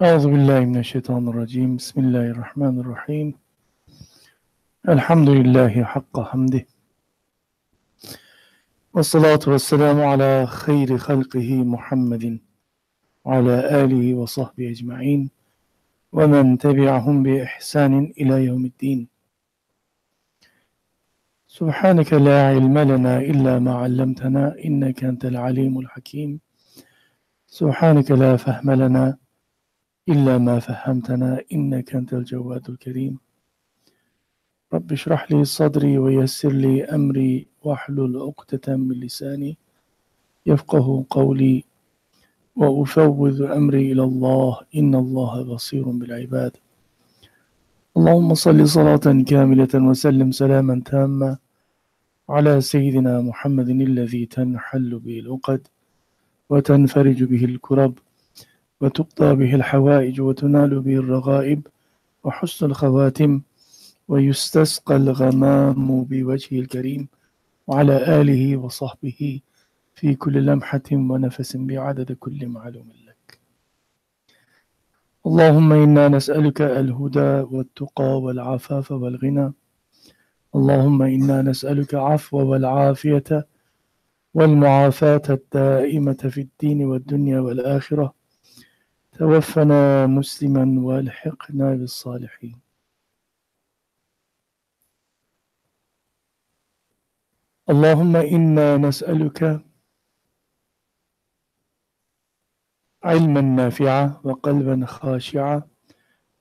أعوذ بالله من الشيطان الرجيم بسم الله الرحمن الرحيم الحمد لله حق حمده والصلاة والسلام على خير خلقه محمد وعلى آله وصحبه أجمعين ومن تبعهم بإحسان إلى يوم الدين. سبحانك لا علم لنا إلا ما علمتنا إنك أنت العليم الحكيم. سبحانك لا فهم لنا إلا ما فهمتنا إنك أنت الجواد الكريم. رب اشرح لي صدري ويسر لي أمري واحلل عقدة من لساني يفقه قولي وأفوض أمري إلى الله إن الله بصير بالعباد. اللهم صل صلاة كاملة وسلم سلاما تاما على سيدنا محمد الذي تنحل به العقد وتنفرج به الكرب وتقضى به الحوائج وتنال به الرغائب وحسن الخواتم ويستسقى الغمام بوجهه الكريم وعلى آله وصحبه في كل لمحة ونفس بعدد كل معلوم لك. اللهم إنا نسألك الهدى والتقى والعفاف والغنى. اللهم إنا نسألك عفو والعافية والمعافاة الدائمة في الدين والدنيا والآخرة. توفنا مسلما والحقنا بالصالحين. اللهم إنا نسألك علما نافعا وقلبا خاشعا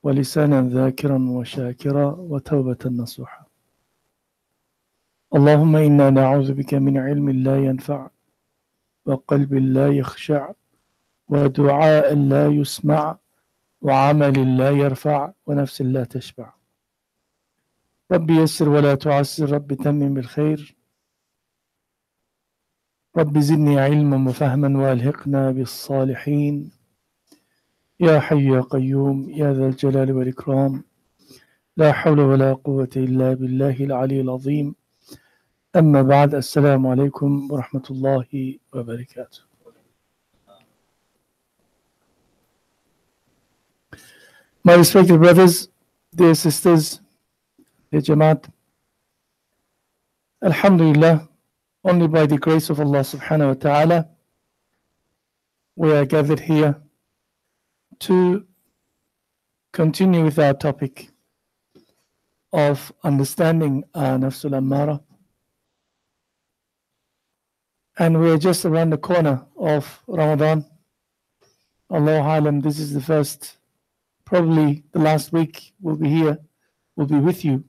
ولسانا ذاكرا وشاكرا وتوبة نصوحا. اللهم إنا نعوذ بك من علم لا ينفع وقلب لا يخشع ودعاء لا يسمع وعمل لا يرفع ونفس لا تشبع. رب يسر ولا تعسر، رب تمم بالخير، رب زدني علما وفهما والحقنا بالصالحين يا حي يا قيوم يا ذا الجلال والإكرام. لا حول ولا قوة إلا بالله العلي العظيم. أما بعد، السلام عليكم ورحمة الله وبركاته. My respected brothers, dear sisters, dear Jamaat, Alhamdulillah, only by the grace of Allah subhanahu wa ta'ala, we are gathered here to continue with our topic of understanding our Nafsul Ammara. And we are just around the corner of Ramadan. Allahu Alam, this is the first, probably the last week we'll be here, we'll be with you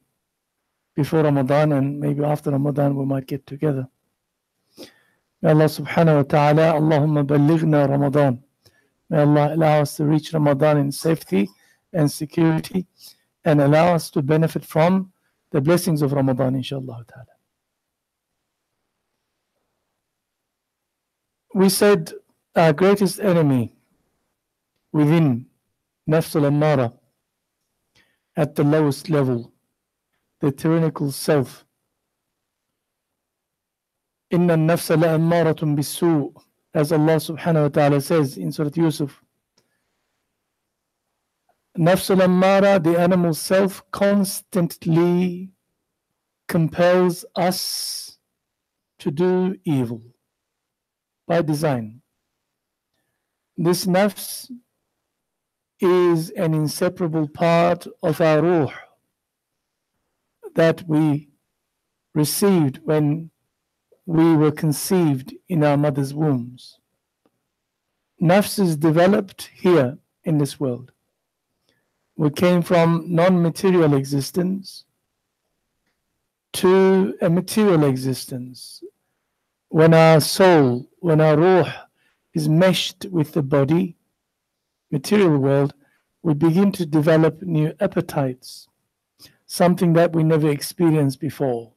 before Ramadan, and maybe after Ramadan we might get together. May Allah subhanahu wa ta'ala, Allahumma ballighna Ramadan. May Allah allow us to reach Ramadan in safety and security, and allow us to benefit from the blessings of Ramadan, inshallah ta'ala. We said our greatest enemy within Nafs al-Ammara at the lowest level, the tyrannical self. Inna an-nafsa la'ammaratun bis-su', as Allah subhanahu wa ta'ala says in Surah Yusuf. Nafs al-Ammara, the animal self, constantly compels us to do evil by design. This nafs is an inseparable part of our ruh that we received when we were conceived in our mother's wombs. Nafs is developed here in this world. We came from non-material existence to a material existence. When our soul, when our ruh is meshed with the body, material world, we begin to develop new appetites, something that we never experienced before.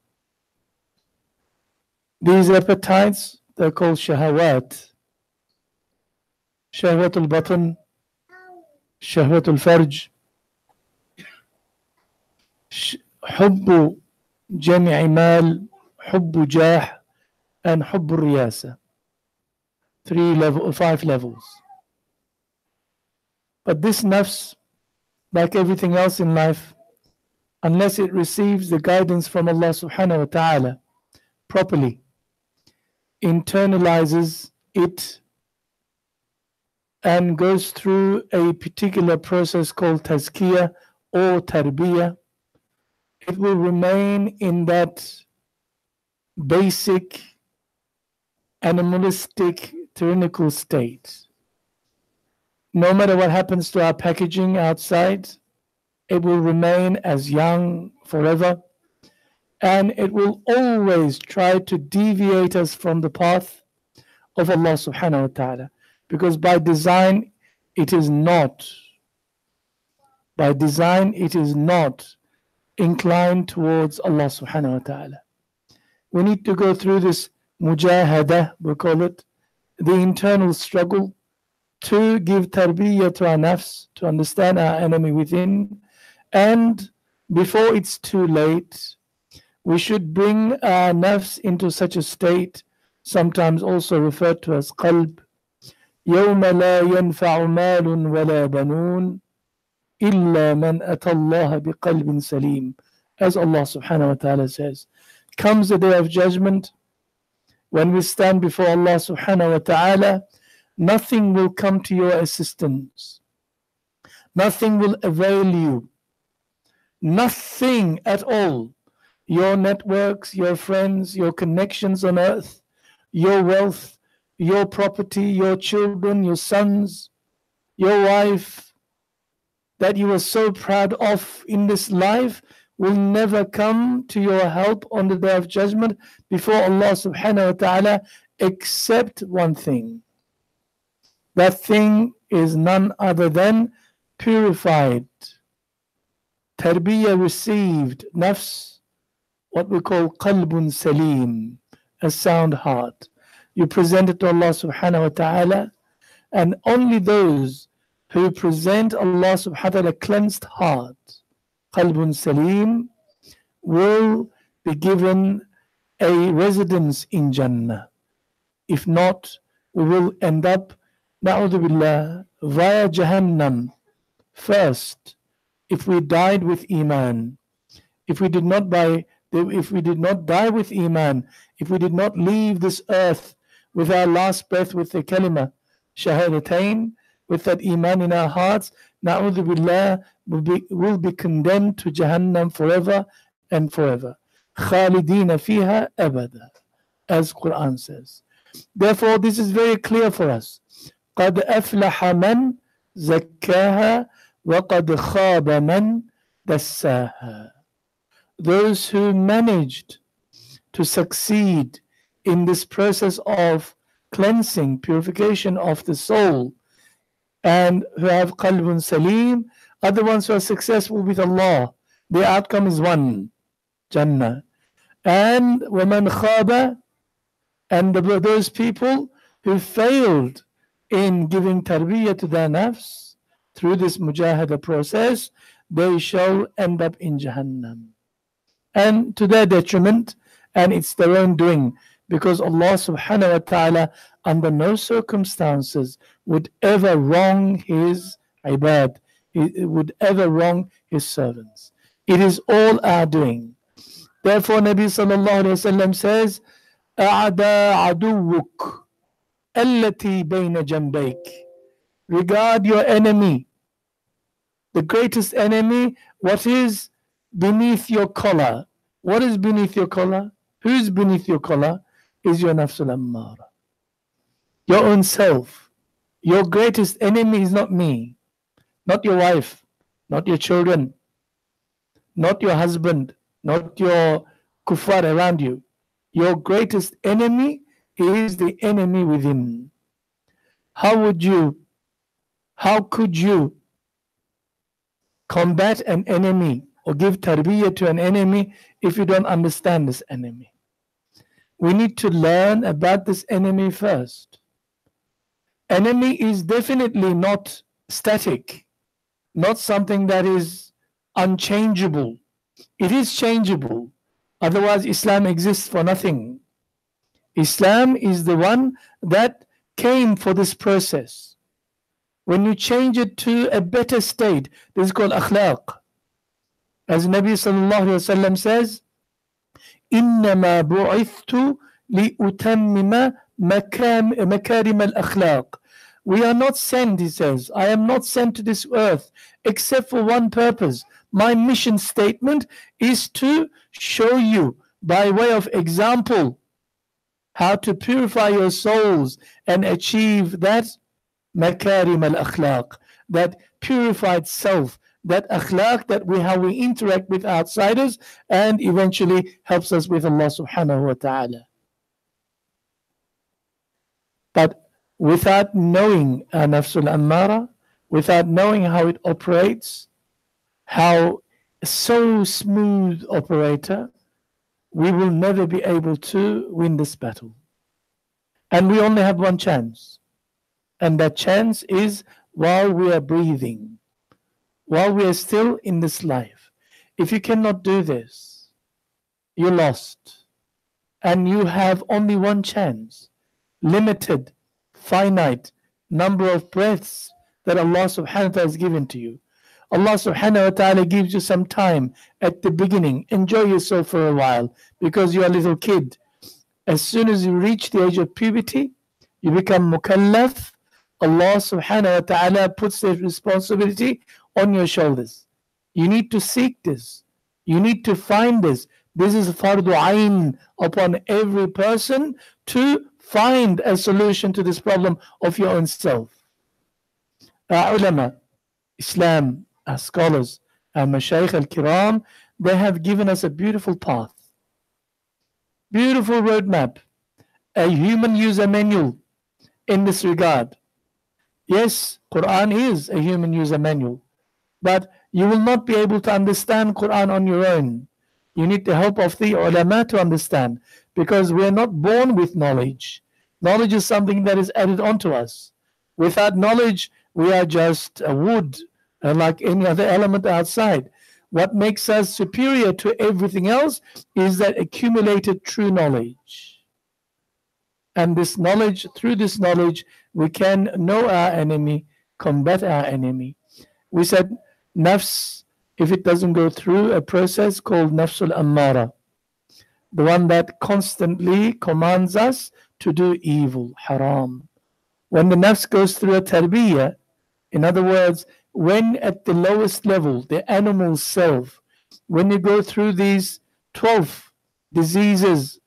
These appetites, they're called shahawat. Shahwat al-batn, shahwat al-farj, حب جمع مال, حب جاه, and حب الرياسة. 5 levels. But this nafs, like everything else in life, unless it receives the guidance from Allah subhanahu wa ta'ala properly, internalizes it and goes through a particular process called taskiyah or tarbiyah, it will remain in that basic animalistic tyrannical state. No matter what happens to our packaging outside, it will remain as young forever, and it will always try to deviate us from the path of Allah subhanahu wa ta'ala, because by design it is not inclined towards Allah subhanahu wa ta'ala. We need to go through this mujahada, we call it, the internal struggle, to give tarbiyah to our nafs, to understand our enemy within, and before it's too late, we should bring our nafs into such a state, sometimes also referred to as qalb. يوم لا ينفع مال ولا بنون إلا من أتى الله بقلب سليم. As Allah subhanahu wa ta'ala says, comes the day of judgment, when we stand before Allah subhanahu wa ta'ala, nothing will come to your assistance. Nothing will avail you. Nothing at all. Your networks, your friends, your connections on earth, your wealth, your property, your children, your sons, your wife, that you are so proud of in this life, will never come to your help on the day of judgment before Allah subhanahu wa ta'ala, except one thing. That thing is none other than purified, tarbiyah received, nafs, what we call qalbun salim, a sound heart. You present it to Allah subhanahu wa ta'ala, and only those who present Allah subhanahu wa ta'ala cleansed heart, qalbun salim, will be given a residence in Jannah. If not, we will end up, na'udhu billah, via Jahannam first, if we died with Iman. If we did not die with Iman, if we did not leave this earth with our last breath with the kalima, shahadatain, with that Iman in our hearts, na'udhu billah, will be condemned to Jahannam forever and forever. Khalidina fiha abada, as Quran says. Therefore, this is very clear for us. قَدْ أَفْلَحَ مَنْ زَكَّاهَا وَقَدْ خَابَ مَنْ دَسَّاهَا. Those who managed to succeed in this process of cleansing, purification of the soul, and who have qalbun salim, are the ones who are successful with Allah. The outcome is one, Jannah. And وَمَنْ خَابَ, and those people who failed in giving tarbiyah to their nafs through this mujahada process, they shall end up in Jahannam. And to their detriment, and it's their own doing, because Allah subhanahu wa ta'ala under no circumstances would ever wrong His ibad, He would ever wrong His servants. It is all our doing. Therefore, Nabi sallallahu alayhi wa sallam says, أَعْدَى عَدُوُّكَ الَّتِي بَيْنَ جَنْبَيْكَ. Regard your enemy, the greatest enemy, what is beneath your collar. What is beneath your collar? Who is beneath your collar? Is your nafsul ammara, your own self. Your greatest enemy is not me. not your wife, not your children, not your husband, not your kuffar around you. Your greatest enemy is the enemy within. How could you combat an enemy or give tarbiyah to an enemy if you don't understand this enemy? We need to learn about this enemy first. Enemy is definitely not static, not something that is unchangeable. It is changeable. Otherwise, Islam exists for nothing. Islam is the one that came for this process. When you change it to a better state, this is called akhlaq. As Nabi sallallahu alayhi wa sallam says, إِنَّمَا بُعِثْتُ لِأُتَمِّمَ مَكَارِمَ الْأَخْلَاقِ. We are not sent, he says, I am not sent to this earth except for one purpose. My mission statement is to show you by way of example how to purify your souls and achieve that makarim al-akhlaq, that purified self, that akhlaq, that how we interact with outsiders and eventually helps us with Allah subhanahu wa ta'ala. But without knowing our nafsul ammara, without knowing how it operates, how so smooth operator, we will never be able to win this battle. And we only have one chance. And that chance is while we are breathing, while we are still in this life. If you cannot do this, you're lost. And you have only one chance, limited, finite number of breaths that Allah subhanahu wa ta'ala has given to you. Allah subhanahu wa ta'ala gives you some time at the beginning. Enjoy yourself for a while because you're a little kid. As soon as you reach the age of puberty, you become mukallaf. Allah subhanahu wa ta'ala puts the responsibility on your shoulders. You need to seek this. You need to find this. This is fardu ayn upon every person to find a solution to this problem of your own self. Our ulama, Islam, our scholars, our mashayikh al-kiram, they have given us a beautiful path, beautiful roadmap, a human user manual in this regard. Yes, Quran is a human user manual, but you will not be able to understand Quran on your own. You need the help of the ulama to understand, because we are not born with knowledge. Knowledge is something that is added onto us. Without knowledge, we are just a wood, like any other element outside. What makes us superior to everything else is that accumulated true knowledge. And this knowledge, through this knowledge, we can know our enemy, combat our enemy. We said nafs, if it doesn't go through a process called nafsul ammara, the one that constantly commands us to do evil, haram. When the nafs goes through a tarbiyah, in other words, when at the lowest level, the animal self, when you go through these 12 diseases,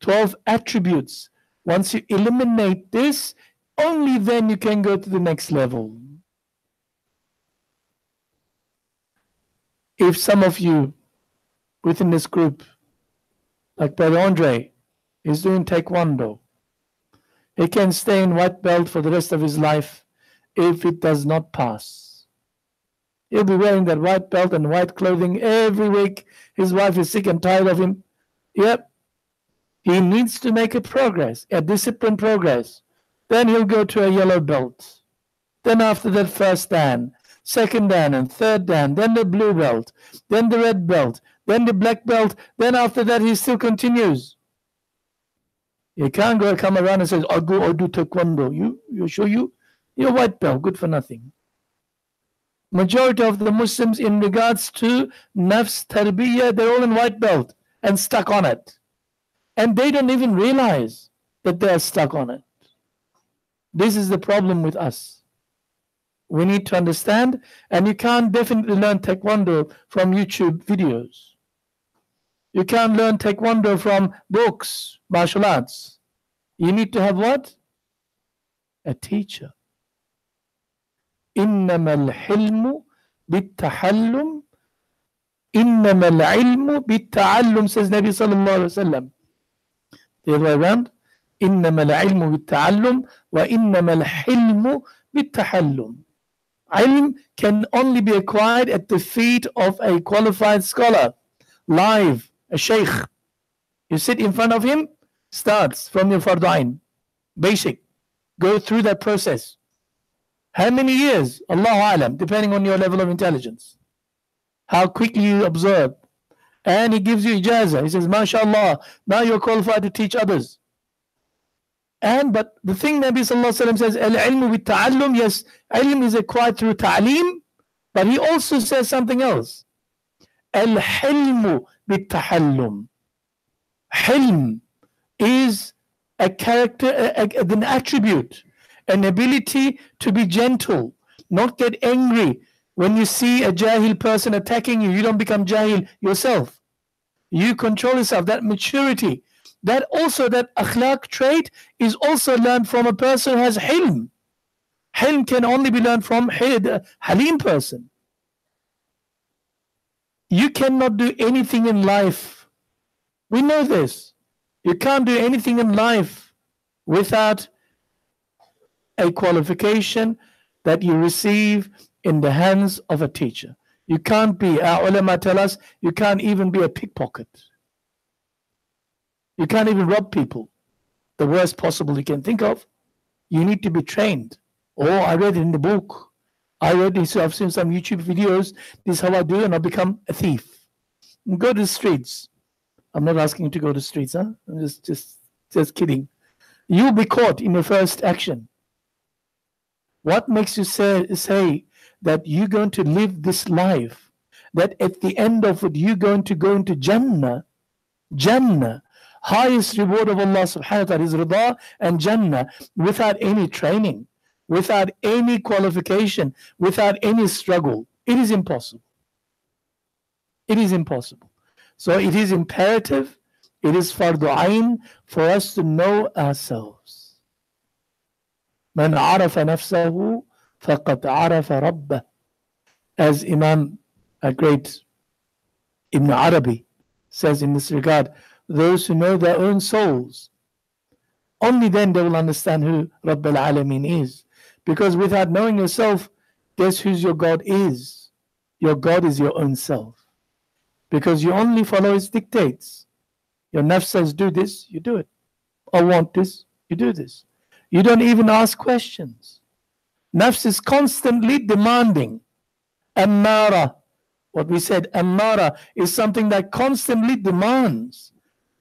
12 attributes, once you eliminate this, only then you can go to the next level. If some of you within this group, like Brother Andre, is doing taekwondo, he can stay in white belt for the rest of his life if it does not pass. He'll be wearing that white belt and white clothing every week. His wife is sick and tired of him. Yep. He needs to make a progress, a disciplined progress. Then he'll go to a yellow belt. Then after that, first dan, second dan, and third dan, then the blue belt, then the red belt, then the black belt. Then after that, he still continues. You can't come around and say, I'll do taekwondo. You sure you're white belt, good for nothing. Majority of the Muslims in regards to nafs tarbiyah, they're all in white belt and stuck on it. And they don't even realize that they're stuck on it. This is the problem with us. We need to understand, and you can't definitely learn taekwondo from YouTube videos. You can't learn taekwondo from books, martial arts. You need to have what? A teacher. إنما الحلم بالتحلم إنما العلم بالتعلم, says Nabi sallallahu alayhi wa sallam. The other way around. إنما العلم بالتعلم وإنما الحلم بالتحلم. Ilm can only be acquired at the feet of a qualified scholar, live, a sheikh. You sit in front of him, starts from your fardain, basic, go through that process. How many years? Allahu alam, depending on your level of intelligence. How quickly you observe. And he gives you ijazah. He says, MashaAllah, now you're qualified to teach others. But the thing Nabi sallallahu alaihi wasallam says, al-ilmu with ta'allum, yes, ilm is acquired through ta'aleem, but he also says something else. Al-hilmu with tahallum. Hilm is a character, an attribute, an ability to be gentle, not get angry. When you see a jahil person attacking you, you don't become jahil yourself. You control yourself, that maturity. That akhlaq trait is also learned from a person who has hilm. Hilm can only be learned from a halim person. You cannot do anything in life. We know this. You can't do anything in life without a qualification that you receive in the hands of a teacher. You can't be, our ulama tell us, you can't even be a pickpocket. You can't even rob people. The worst possible you can think of. You need to be trained. Oh, I read it in the book. I read this, I've seen some YouTube videos. This is how I do it, and I become a thief. Go to the streets. I'm not asking you to go to the streets, huh? I'm just kidding. You'll be caught in your first action. What makes you say that you're going to live this life, that at the end of it, you're going to go into Jannah, highest reward of Allah subhanahu wa ta'ala, His rida and Jannah, without any training, without any qualification, without any struggle? It is impossible. It is impossible. So it is imperative, it is fardu ayn for us to know ourselves. Man arafa nafsahu faqad arafa rabbah. As Imam, a great Ibn Arabi, says in this regard, those who know their own souls, only then they will understand who Rabb al-Alameen is. Because without knowing yourself, guess who your God is? Your God is your own self. Because you only follow His dictates. Your nafs says, do this, you do it. I want this, you do this. You don't even ask questions. Nafs is constantly demanding. Ammara, what we said, ammara is something that constantly demands.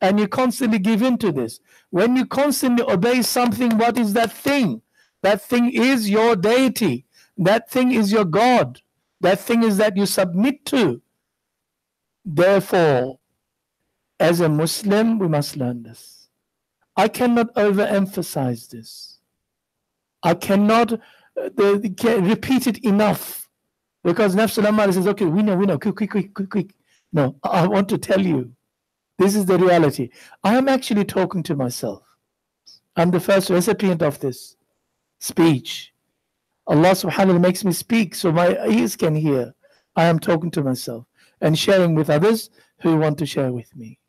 And you constantly give in to this. When you constantly obey something, what is that thing? That thing is your deity. That thing is your God. That thing is that you submit to. Therefore, as a Muslim, we must learn this. I cannot overemphasize this. I cannot repeat it enough. Because Nafs al-Ammara says, okay, we know, quick. No, I want to tell you. This is the reality. I am actually talking to myself. I'm the first recipient of this speech. Allah subhanahu wa ta'ala makes me speak so my ears can hear. I am talking to myself and sharing with others who want to share with me.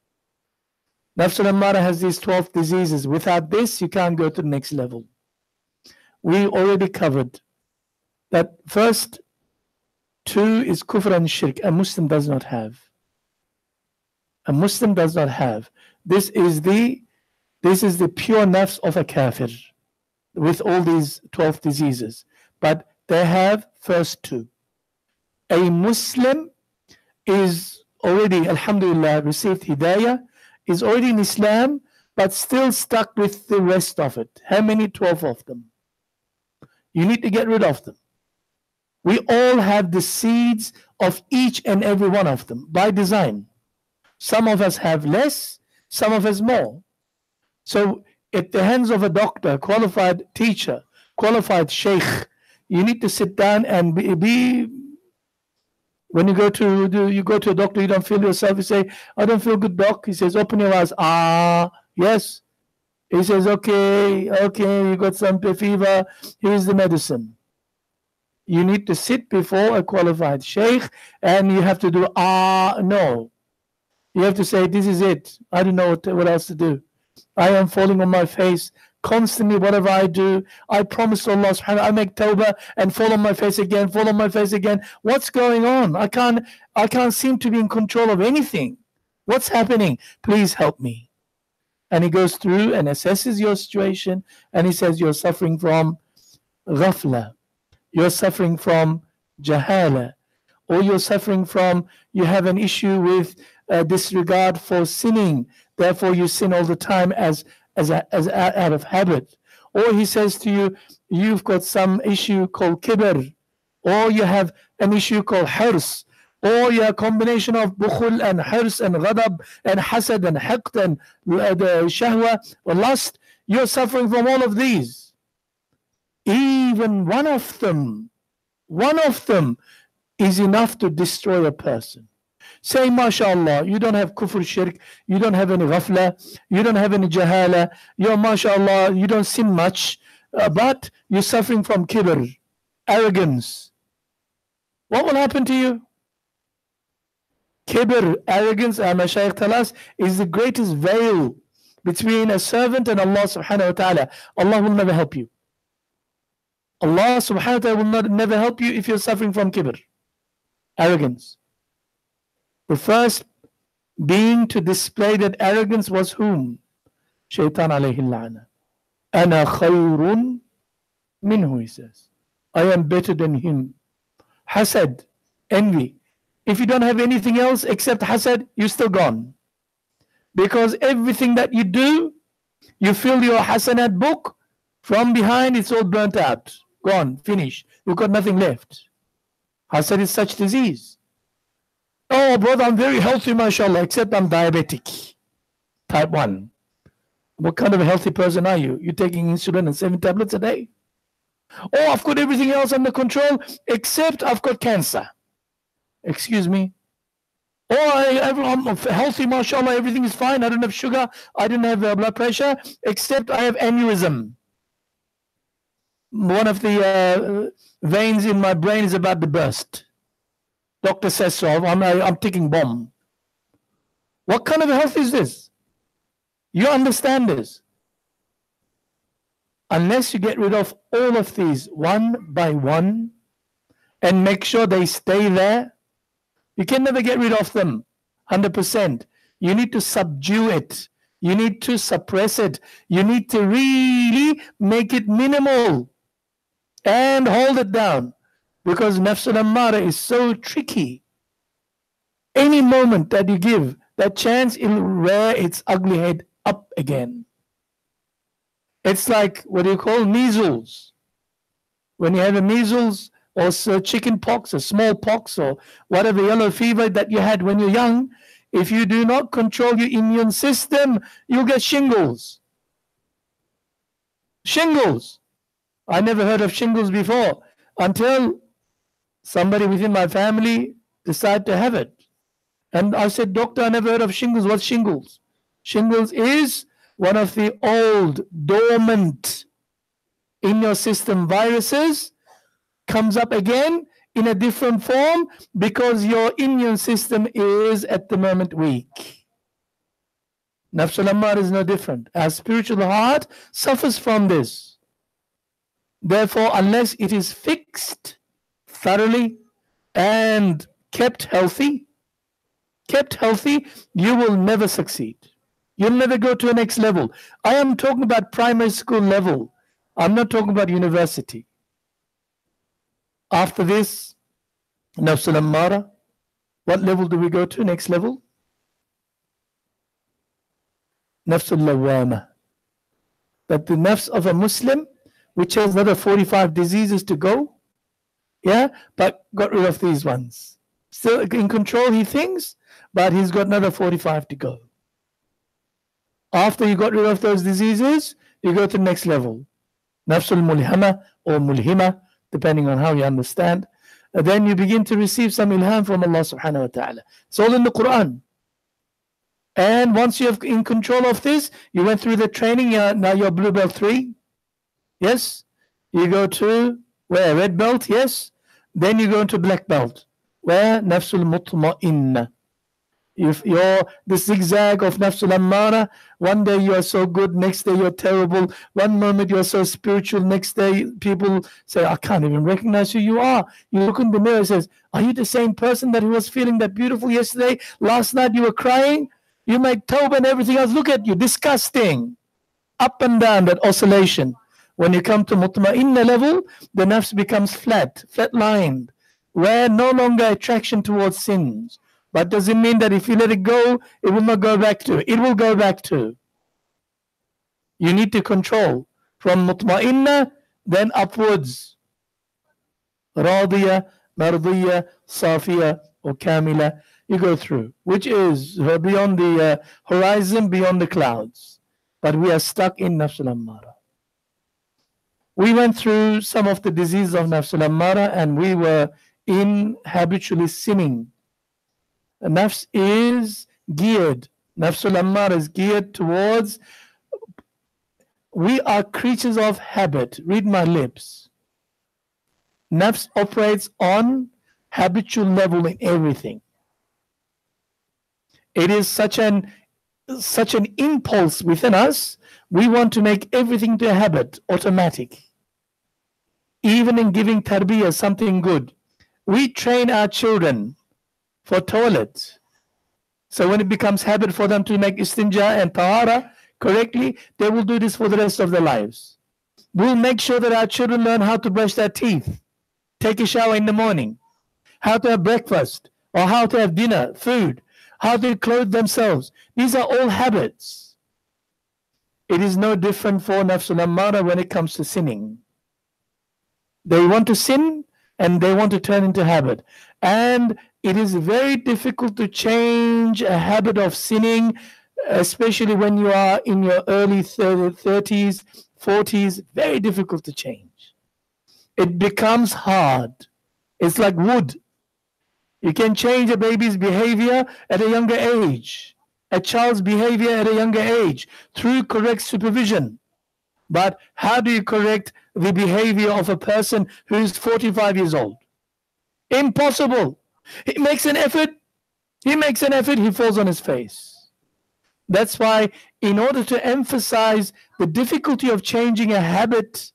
Nafs al-Ammara has these 12 diseases. Without this, you can't go to the next level. We already covered that first two is kufr and shirk. A Muslim does not have. A Muslim does not have. This is the pure nafs of a kafir with all these 12 diseases. But they have first two. A Muslim is already, alhamdulillah, received hidayah, is already in Islam, but still stuck with the rest of it. How many? 12 of them. You need to get rid of them. We all have the seeds of each and every one of them by design. Some of us have less, some of us more. So at the hands of a doctor, qualified teacher, qualified sheikh, you need to sit down and be when you go to a doctor, you don't feel yourself, you say, I don't feel good, doc. He says, open your eyes. Yes. He says, okay, you got some fever, here's the medicine. You need to sit before a qualified sheikh and you have to do, no. You have to say, this is it. I don't know what else to do. I am falling on my face constantly. Whatever I do, I promise to Allah subhanahu wa ta'ala, I make tawbah and fall on my face again, fall on my face again. What's going on? I can't seem to be in control of anything. What's happening? Please help me. And he goes through and assesses your situation, and he says you're suffering from ghafla, you're suffering from jahala, or you're suffering from, you have an issue with disregard for sinning, therefore you sin all the time as out of habit. Or he says to you, you've got some issue called kibr, or you have an issue called hirs, or you're a combination of bukhul and hirs and ghadab and hasad and hiqd and the shahwa or lust. You're suffering from all of these. Even one of them is enough to destroy a person. Say, mashallah, you don't have kufr, shirk, you don't have any ghafla, you don't have any jahala, you're mashallah, you don't sin much, but you're suffering from kibr, arrogance. What will happen to you? Kibr, arrogance, our Mashaykh tell us, is the greatest veil between a servant and Allah subhanahu wa ta'ala. Allah will never help you. Allah subhanahu wa ta'ala will never help you if you're suffering from kibr, arrogance. The first being to display that arrogance was whom? Shaitan alayhi la'ana. Ana khayrun minhu, he says. I am better than him. Hasad, envy. If you don't have anything else except hasad, you're still gone. Because everything that you do, you fill your hasanat book, from behind it's all burnt out. Gone, finished. You've got nothing left. Hasad is such disease. Oh, brother, I'm very healthy, mashallah, except I'm diabetic. Type 1. What kind of a healthy person are you? You're taking insulin and 7 tablets a day? Oh, I've got everything else under control, except I've got cancer. Excuse me? Oh, I'm healthy, mashallah, everything is fine. I don't have sugar, I don't have blood pressure, except I have aneurysm. One of the veins in my brain is about to burst. Doctor says so, I'm ticking bomb. What kind of health is this? You understand this? Unless you get rid of all of these one by one and make sure they stay there, you can never get rid of them 100%. You need to subdue it. You need to suppress it. You need to really make it minimal and hold it down. Because Nafs al-Ammara is so tricky. Any moment that you give that chance, it'll rear its ugly head up again. It's like, what do you call, measles. When you have a measles or chicken pox or smallpox or whatever yellow fever that you had when you're young, if you do not control your immune system, you'll get shingles. Shingles. I never heard of shingles before until somebody within my family decided to have it. And I said, doctor, I never heard of shingles. What's shingles? Shingles is one of the old, dormant, in your system viruses, comes up again in a different form because your immune system is at the moment weak. Nafs al-Ammar is no different. Our spiritual heart suffers from this. Therefore, unless it is fixed thoroughly and kept healthy, you will never succeed. You'll never go to a next level. I am talking about primary school level. I'm not talking about university. After this, Nafs al-Ammara, what level do we go to? Next level? Nafs al-Lawwama. That the nafs of a Muslim, which has another 45 diseases to go, yeah, but got rid of these ones. Still in control, he thinks, but he's got another 45 to go. After you got rid of those diseases, you go to the next level. Nafsul mulhama or mulhima, depending on how you understand. And then you begin to receive some ilham from Allah subhanahu wa ta'ala. It's all in the Quran. And once you're in control of this, you went through the training, now you're blue belt 3. Yes. You go to where? Red belt, yes. Then you go into black belt, where nafsul mutma'inna. If you're the zigzag of nafsul ammara, one day you are so good, next day you're terrible. One moment you're so spiritual, next day people say, I can't even recognize who you are. You look in the mirror and says, are you the same person that was feeling that beautiful yesterday? Last night you were crying? You made tawbah and everything else. Look at you, disgusting. Up and down, that oscillation. When you come to mutma'inna level, the nafs becomes flat-lined, where no longer attraction towards sins. But does it mean that if you let it go, it will not go back to? It will go back to. You need to control from mutma'inna, then upwards. Radiya, mardiya, safiya, or kamila. You go through, which is beyond the horizon, beyond the clouds. But we are stuck in nafsul ammara. We went through some of the diseases of nafsul ammara, and we were in habitually sinning. Nafs is geared, nafsul ammara is geared towards, we are creatures of habit. Read my lips. Nafs operates on habitual level in everything. It is such an impulse within us. We want to make everything to a habit, automatic. Even in giving tarbiyah, something good. We train our children for toilet. So when it becomes habit for them to make istinja and tahara correctly, they will do this for the rest of their lives. We'll make sure that our children learn how to brush their teeth, take a shower in the morning, how to have breakfast, or how to have dinner, food, how to clothe themselves. These are all habits. It is no different for nafsul ammara when it comes to sinning. They want to sin and they want to turn into habit. And it is very difficult to change a habit of sinning, especially when you are in your early 30s, 40s. Very difficult to change. It becomes hard. It's like wood. You can change a baby's behavior at a younger age, a child's behavior at a younger age, through correct supervision. But how do you correct the behavior of a person who is 45 years old? Impossible. He makes an effort, he falls on his face. That's why, in order to emphasize the difficulty of changing a habit,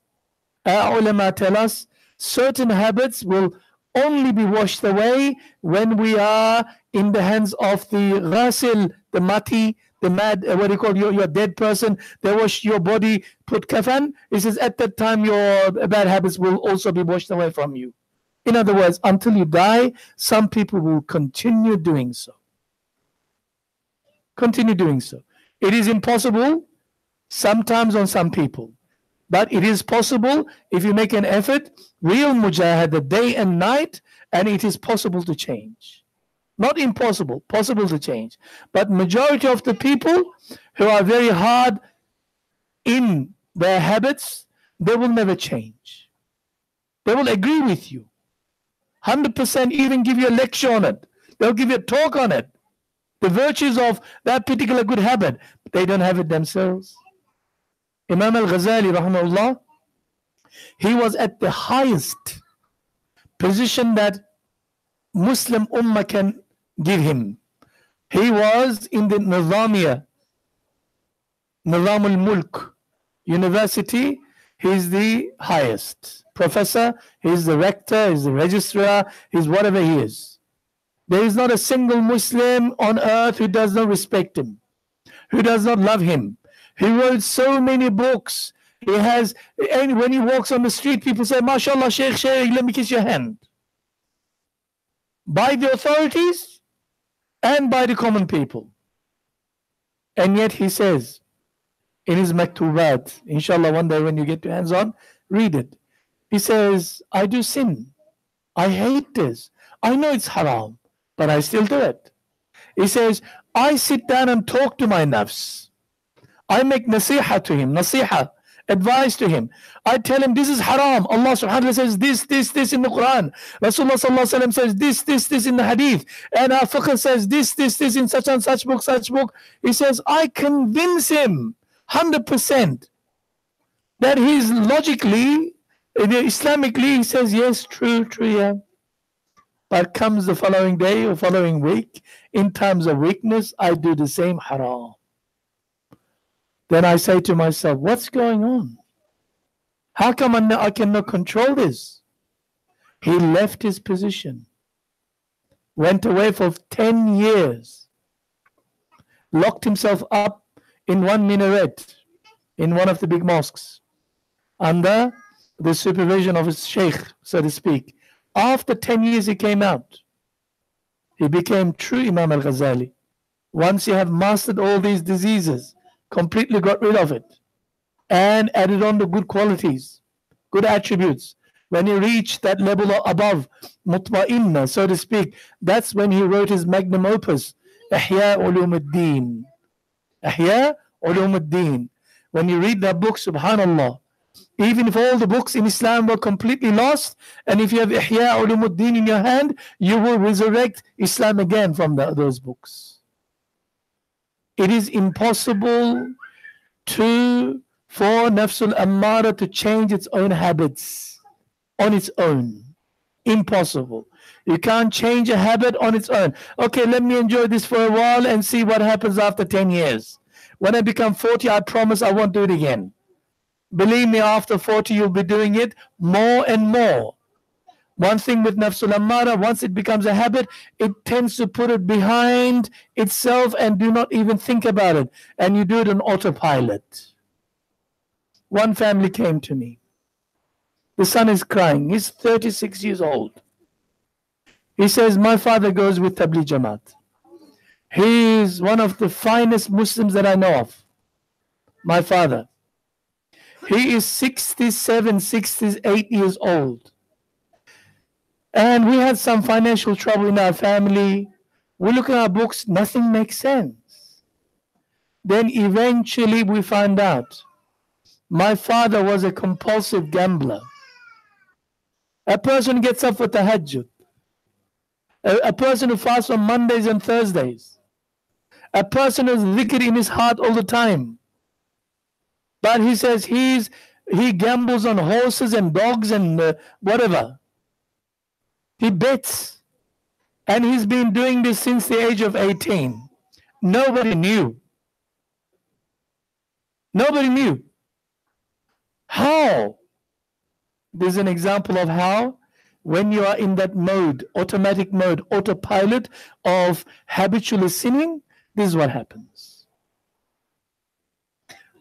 our ulama tell us, certain habits will only be washed away when we are in the hands of the ghasil, the mati, the mad, what do you call your dead person. They wash your body, put kafan. He says at that time your bad habits will also be washed away from you. In other words, until you die, some people will continue doing so. Continue doing so. It is impossible sometimes on some people. But it is possible if you make an effort, real mujahada, day and night, and it is possible to change. Not impossible, possible to change. But majority of the people who are very hard in their habits, they will never change. They will agree with you. 100% even give you a lecture on it. They'll give you a talk on it. The virtues of that particular good habit, but they don't have it themselves. Imam al-Ghazali, rahimahullah, he was at the highest position that Muslim ummah can give him. He was in the Nizam al-Mulk University. He's the highest professor, he's the rector, he's the registrar, he's whatever he is. There is not a single Muslim on earth who does not respect him, who does not love him. He wrote so many books. He has, and when he walks on the street, people say, MashaAllah, Sheikh, let me kiss your hand. By the authorities and by the common people. And yet he says in his maktubat, inshallah one day when you get your hands on, read it. He says, I do sin. I hate this. I know it's haram, but I still do it. He says, I sit down and talk to my nafs. I make nasiha to him, advice to him. I tell him this is haram. Allah subhanahu wa ta'ala says this in the Quran. Rasulullah sallallahu alaihi wasallam says this in the hadith. And our fiqh says this in such and such book. He says, I convince him 100% that he's logically, Islamically, he says, yes, true, yeah. But comes the following day or following week, in times of weakness, I do the same haram. Then I say to myself, what's going on? How come I cannot control this? He left his position, went away for 10 years, locked himself up in one minaret, in one of the big mosques, under the supervision of his Sheikh, so to speak. After 10 years, he came out. He became true Imam al-Ghazali. Once you have mastered all these diseases, completely got rid of it, and added on the good qualities, good attributes. When he reached that level above, mutma'inna, so to speak, that's when he wrote his magnum opus, Ihya Ulumuddin. Ihya Ulumuddin. When you read that book, subhanallah, even if all the books in Islam were completely lost, and if you have Ihya Ulumuddin in your hand, you will resurrect Islam again from those books. It is impossible for Nafsul Ammara to change its own habits on its own. Impossible. You can't change a habit on its own. Okay, let me enjoy this for a while and see what happens after 10 years. When I become 40, I promise I won't do it again. Believe me, after 40, you'll be doing it more and more. One thing with Nafsul Ammara, once it becomes a habit, it tends to put it behind itself and do not even think about it. And you do it on autopilot. One family came to me. The son is crying. He's 36 years old. He says, my father goes with Tabligh Jamaat. He is one of the finest Muslims that I know of. My father. He is 67, 68 years old. And we had some financial trouble in our family. We look at our books, nothing makes sense. Then eventually we find out my father was a compulsive gambler. A person who gets up for tahajjud. A person who fasts on Mondays and Thursdays. A person who has dhikr in his heart all the time. But he says he gambles on horses and dogs and whatever. He bets. And he's been doing this since the age of 18. Nobody knew. Nobody knew. How? There's an example of how, when you are in that mode, automatic mode, autopilot of habitually sinning, this is what happens.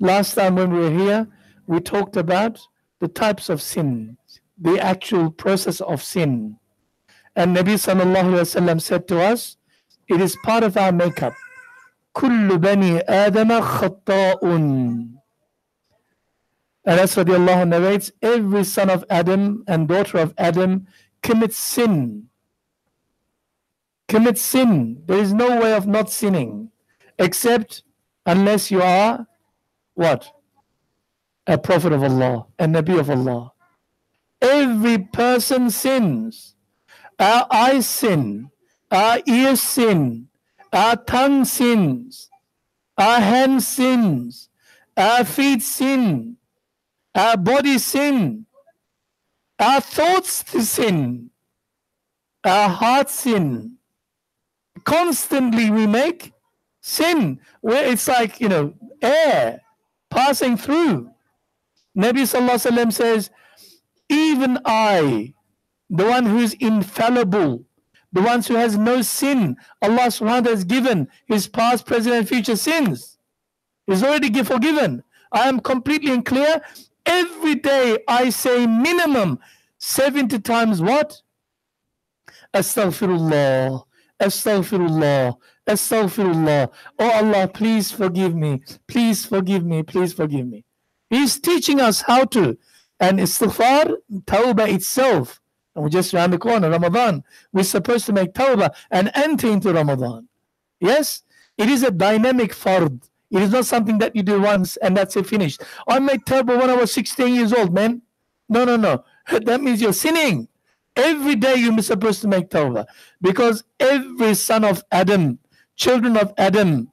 Last time when we were here, we talked about the types of sin, the actual process of sin. And Nabi sallallahu alayhi wa sallam said to us, it is part of our makeup. Kullu bani Adama khatta'un. Anas radiallahu anhu narrates, every son of Adam and daughter of Adam commits sin. Commits sin. There is no way of not sinning, except unless you are, what? A prophet of Allah, a Nabi of Allah. Every person sins. Our eyes sin, our ears sin, our tongue sins, our hand sins, our feet sin, our body sin, our thoughts sin, our heart sin. Constantly we make sin, where it's like, air passing through. Nabi sallallahu alaihi wasallam says, even I, the one who is infallible, the one who has no sin, Allah subhanahu wa ta'ala has given his past, present and future sins. He's already forgiven. I am completely in clear. Every day I say minimum 70 times what? Astaghfirullah, Astaghfirullah, Astaghfirullah. Oh Allah, please forgive me. Please forgive me. Please forgive me. He's teaching us how to. And istighfar, tawbah itself. And we're just around the corner, Ramadan. We're supposed to make tawbah and enter into Ramadan. Yes? It is a dynamic fard. It is not something that you do once and that's it, finished. I made tawbah when I was 16 years old, man. No. That means you're sinning. Every day you're supposed to make tawbah. Because every son of Adam, children of Adam,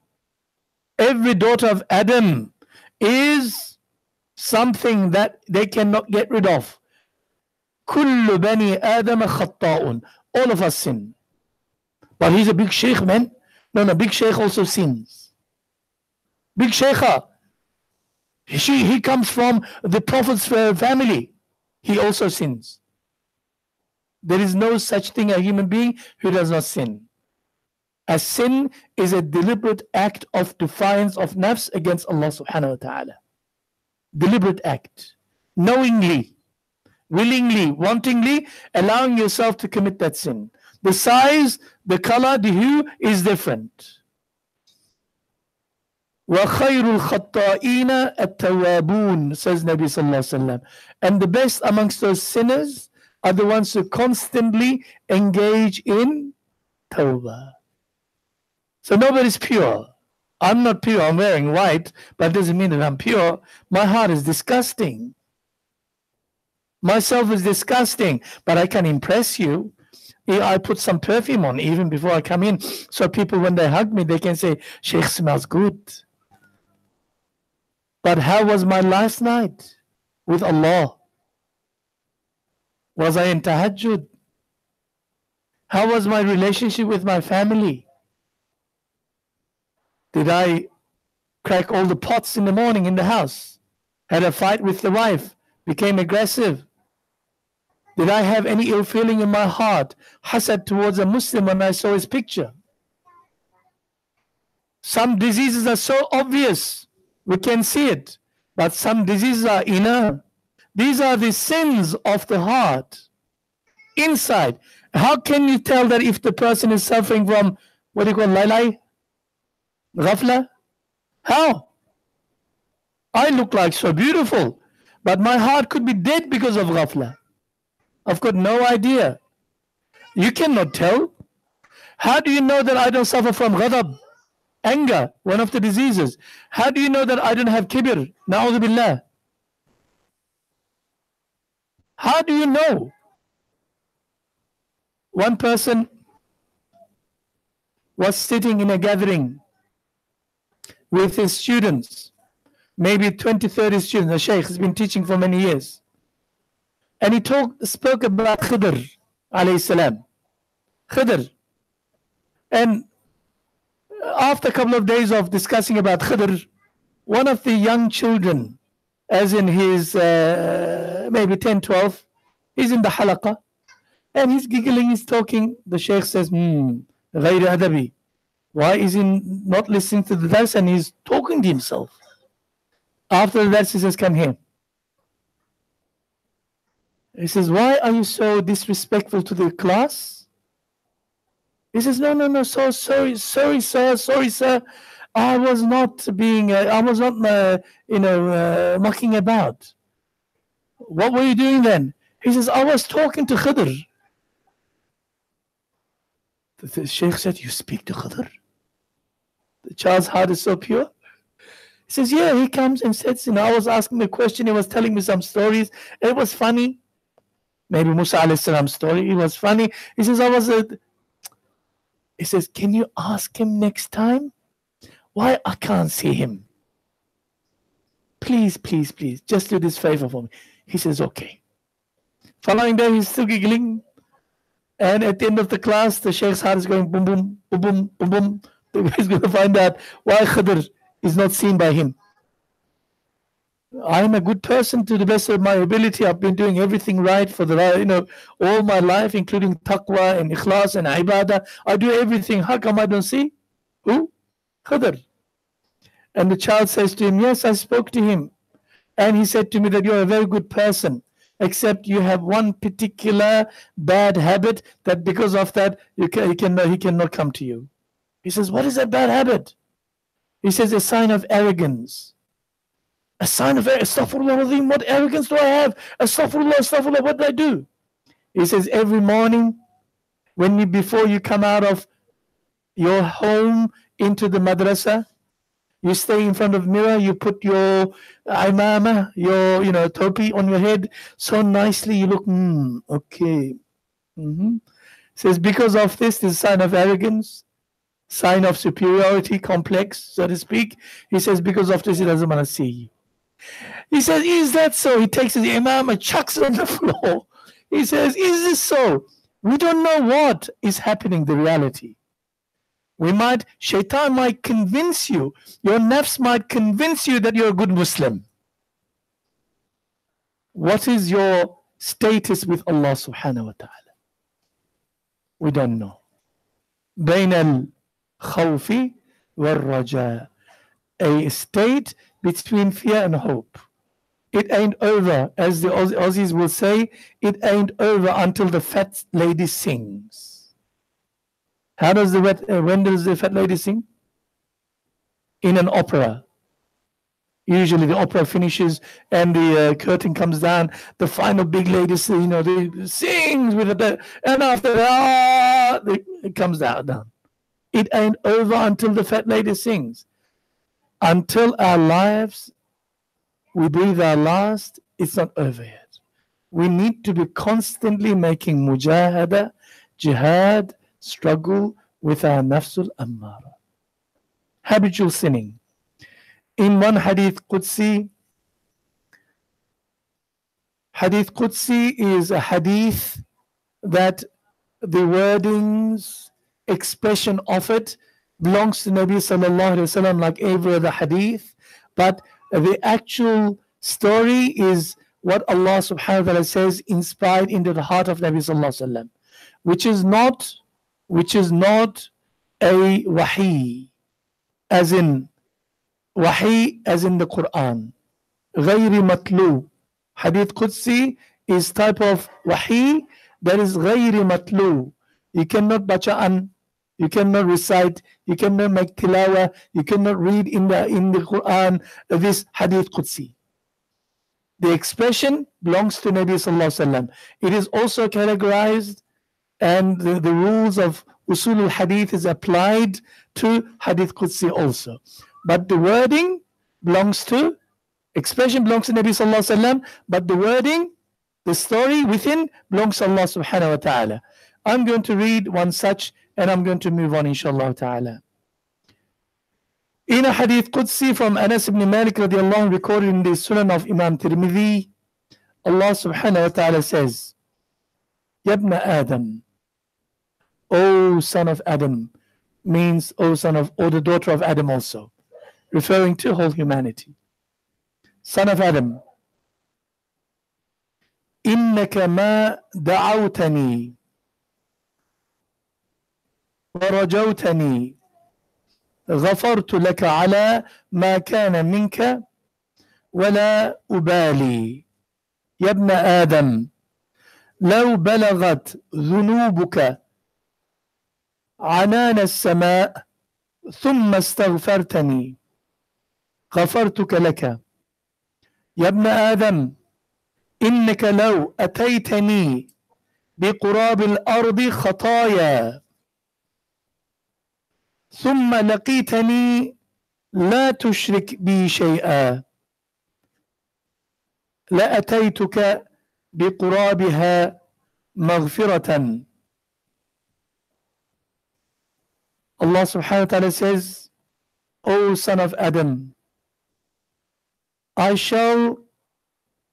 every daughter of Adam is something that they cannot get rid of. Kullu bani Adam khatta'un. All of us sin. But he's a big sheikh, man. No, big sheikh also sins. Big sheikha. He comes from the Prophet's family. He also sins. There is no such thing a human being who does not sin. A sin is a deliberate act of defiance of nafs against Allah subhanahu wa ta'ala. Deliberate act. Knowingly, willingly, wantingly, allowing yourself to commit that sin. The size, the color, the hue is different. وَخَيْرُ الْخَطَّائِينَ التَّوَّابُونَ, says Nabi sallallahu alaihi wasallam. And the best amongst those sinners are the ones who constantly engage in tawbah. So nobody's pure. I'm not pure. I'm wearing white, but it doesn't mean that I'm pure. My heart is disgusting. Myself is disgusting, but I can impress you. I put some perfume on even before I come in, so people, when they hug me, they can say, Sheikh smells good. But how was my last night with Allah? Was I in tahajjud? How was my relationship with my family? Did I crack all the pots in the morning in the house? Had a fight with the wife? Became aggressive? Did I have any ill feeling in my heart, hasad towards a Muslim when I saw his picture? Some diseases are so obvious, we can see it, but some diseases are inner. These are the sins of the heart, inside. How can you tell that if the person is suffering from, what do you call, lailai? Ghafla? How? I look like so beautiful, but my heart could be dead because of ghafla. I've got no idea. You cannot tell. How do you know that I don't suffer from ghadab, anger, one of the diseases? How do you know that I don't have kibr? Na'udhu billah. How do you know? One person was sitting in a gathering with his students, maybe 20, 30 students. The Sheikh has been teaching for many years. And he spoke about Khidr, alayhi salam. Khidr. And after a couple of days of discussing about Khidr, one of the young children, as in his maybe 10, 12, he's in the halaqah, and he's giggling, he's talking. The Sheikh says, غَيْرِ أَدَبِ. Why is he not listening to the dars and he's talking to himself? After the dars, he says, come here. He says, why are you so disrespectful to the class? He says, no, so sorry, sir. I was not mucking about. What were you doing then? He says, I was talking to Khidr. The Sheikh said, you speak to Khidr? The child's heart is so pure. He says, yeah, he comes and says, I was asking the question, he was telling me some stories. It was funny. Maybe Musa alayhi salam story. It was funny. He says, he says, can you ask him next time why I can't see him? Please, just do this favor for me. He says, okay. Following day, he's still giggling. And at the end of the class, the Sheikh's heart is going boom, boom, boom, boom, boom, boom. He's going to find out why Khidr is not seen by him. I'm a good person to the best of my ability. I've been doing everything right for the all my life, including taqwa and ikhlas and ibadah. I do everything. How come I don't see? Who? Khidr. And the child says to him, yes, I spoke to him. And he said to me that you're a very good person, except you have one particular bad habit that because of that he cannot come to you. He says, what is that bad habit? He says, a sign of arrogance. A sign of astaghfirullah, what arrogance do I have? Astaghfirullah, what did I do? He says, every morning before you come out of your home into the madrasa, you stay in front of the mirror, you put your imama, your topi on your head so nicely, you look, okay. Says, because of this is a sign of arrogance, sign of superiority complex, so to speak. He says, because of this, he doesn't want to see you. He says, is that so? He takes his imam and chucks it on the floor. He says, is this so? We don't know what is happening, the reality. Shaitan might convince you, your nafs might convince you that you're a good Muslim. What is your status with Allah subhanahu wa ta'ala? We don't know. بين الخوف والرجاء, a state between fear and hope. It ain't over, as the Aussies will say, it ain't over until the fat lady sings. When does the fat lady sing? In an opera. Usually the opera finishes and the curtain comes down. The final big lady, they sings with it, and after that, it comes down. It ain't over until the fat lady sings. Until our lives, we breathe our last, it's not over yet. We need to be constantly making mujahada, jihad, struggle with our nafsul ammara. Habitual sinning. In one hadith Qudsi is a hadith that the wordings, expression of it belongs to Nabi sallallahu alaihi wasallam, like every other hadith, but the actual story is what Allah subhanahu wa ta'ala says inspired into the heart of Nabi sallallahu alaihi wasallam, which is not a wahi, as in the Quran. غير مطلوب. Hadith Qudsi is type of wahi that is غير مطلوب. You cannot bacha'an, you cannot recite, you cannot make tilawa, you cannot read in the Quran this Hadith Qudsi. The expression belongs to Nabi sallallahu alaihi wasallam. It is also categorized, and the rules of usul al-hadith is applied to Hadith Qudsi also. But the wording expression belongs to Nabi sallallahu alaihi wasallam, but the wording, the story within belongs to Allah subhanahu wa ta'ala. I'm going to read one such and I'm going to move on inshallah ta'ala. In a Hadith Qudsi from Anas ibn Malik radiallahu anhu, recorded in the Sunan of Imam Tirmidhi, Allah subhanahu wa ta'ala says, Yabna Adam, O son of Adam, means O the daughter of Adam also, referring to whole humanity. Son of Adam, innaka ma da'awtani wa rajawtani غفرت لك على ما كان منك ولا أبالي يا ابن آدم لو بلغت ذنوبك عنان السماء ثم استغفرتني غفرتك لك يا ابن آدم إنك لو أتيتني بقراب الأرض خطايا ثم لقيتني لا تشرك بي شيئا لأتيتك بقرابها مغفرة. Allah subhanahu wa ta'ala says, O son of Adam, I shall